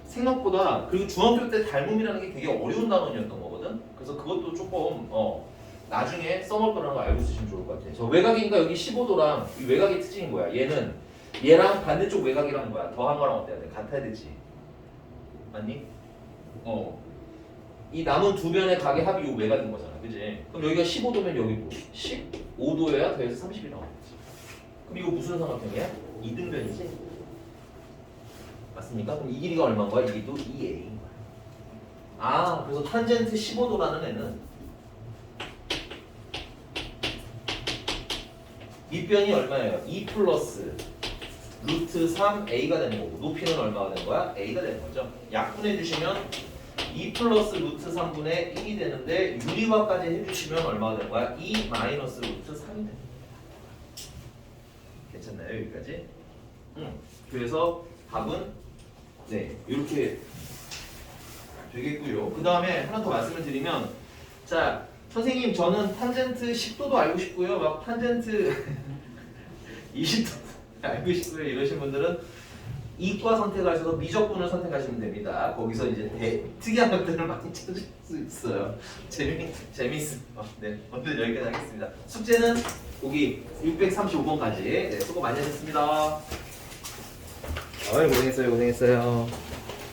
생각보다 그리고 중학교 때 닮음이라는 게 되게 어려운 단원이었던 거거든. 그래서 그것도 조금 나중에 써먹을 거라는 거 알고 있으시면 좋을 것 같아. 저 외곽이니까 여기 15도랑 이 외곽의 특징인 거야. 얘는 얘랑 반대쪽 외곽이라는 거야. 더한 거랑 어때야 돼? 같아야 되지. 맞니? 이 남은 두 변의 각의 합이 요 외곽인 거잖아. 그지? 그럼 여기가 15도면 여기도 15도여야 더해서 30이 나오겠지. 그럼 이거 무슨 삼각형이야? 이등변이지? 맞습니까? 그럼 이 길이가 얼마인 거야? 이 길이도 2A인 거야. 그래서 탄젠트 15도라는 애는 밑변이 얼마예요? 2 플러스 루트 3A가 되는 거고 높이는 얼마가 되는 거야? A가 되는 거죠. 약분해 주시면 2 플러스 루트 3분의 1이 되는데 유리화까지 해주시면 얼마가 되는 거야? 2 마이너스 루트 3이 되는 거야. 괜찮나요? 여기까지? 그래서 답은 이렇게 되겠고요. 그 다음에 하나 더 말씀을 드리면 자 선생님 저는 탄젠트 10도도 알고 싶고요. 막 탄젠트 20도도 알고 싶고요. 이러신 분들은 이과 선택하셔서 미적분을 선택하시면 됩니다. 거기서 이제 특이한 것들을 많이 찾을 수 있어요. 재밌어요. 네, 오늘 여기까지 하겠습니다. 숙제는 거기 635번까지. 수고 많이 하셨습니다. 고생했어요.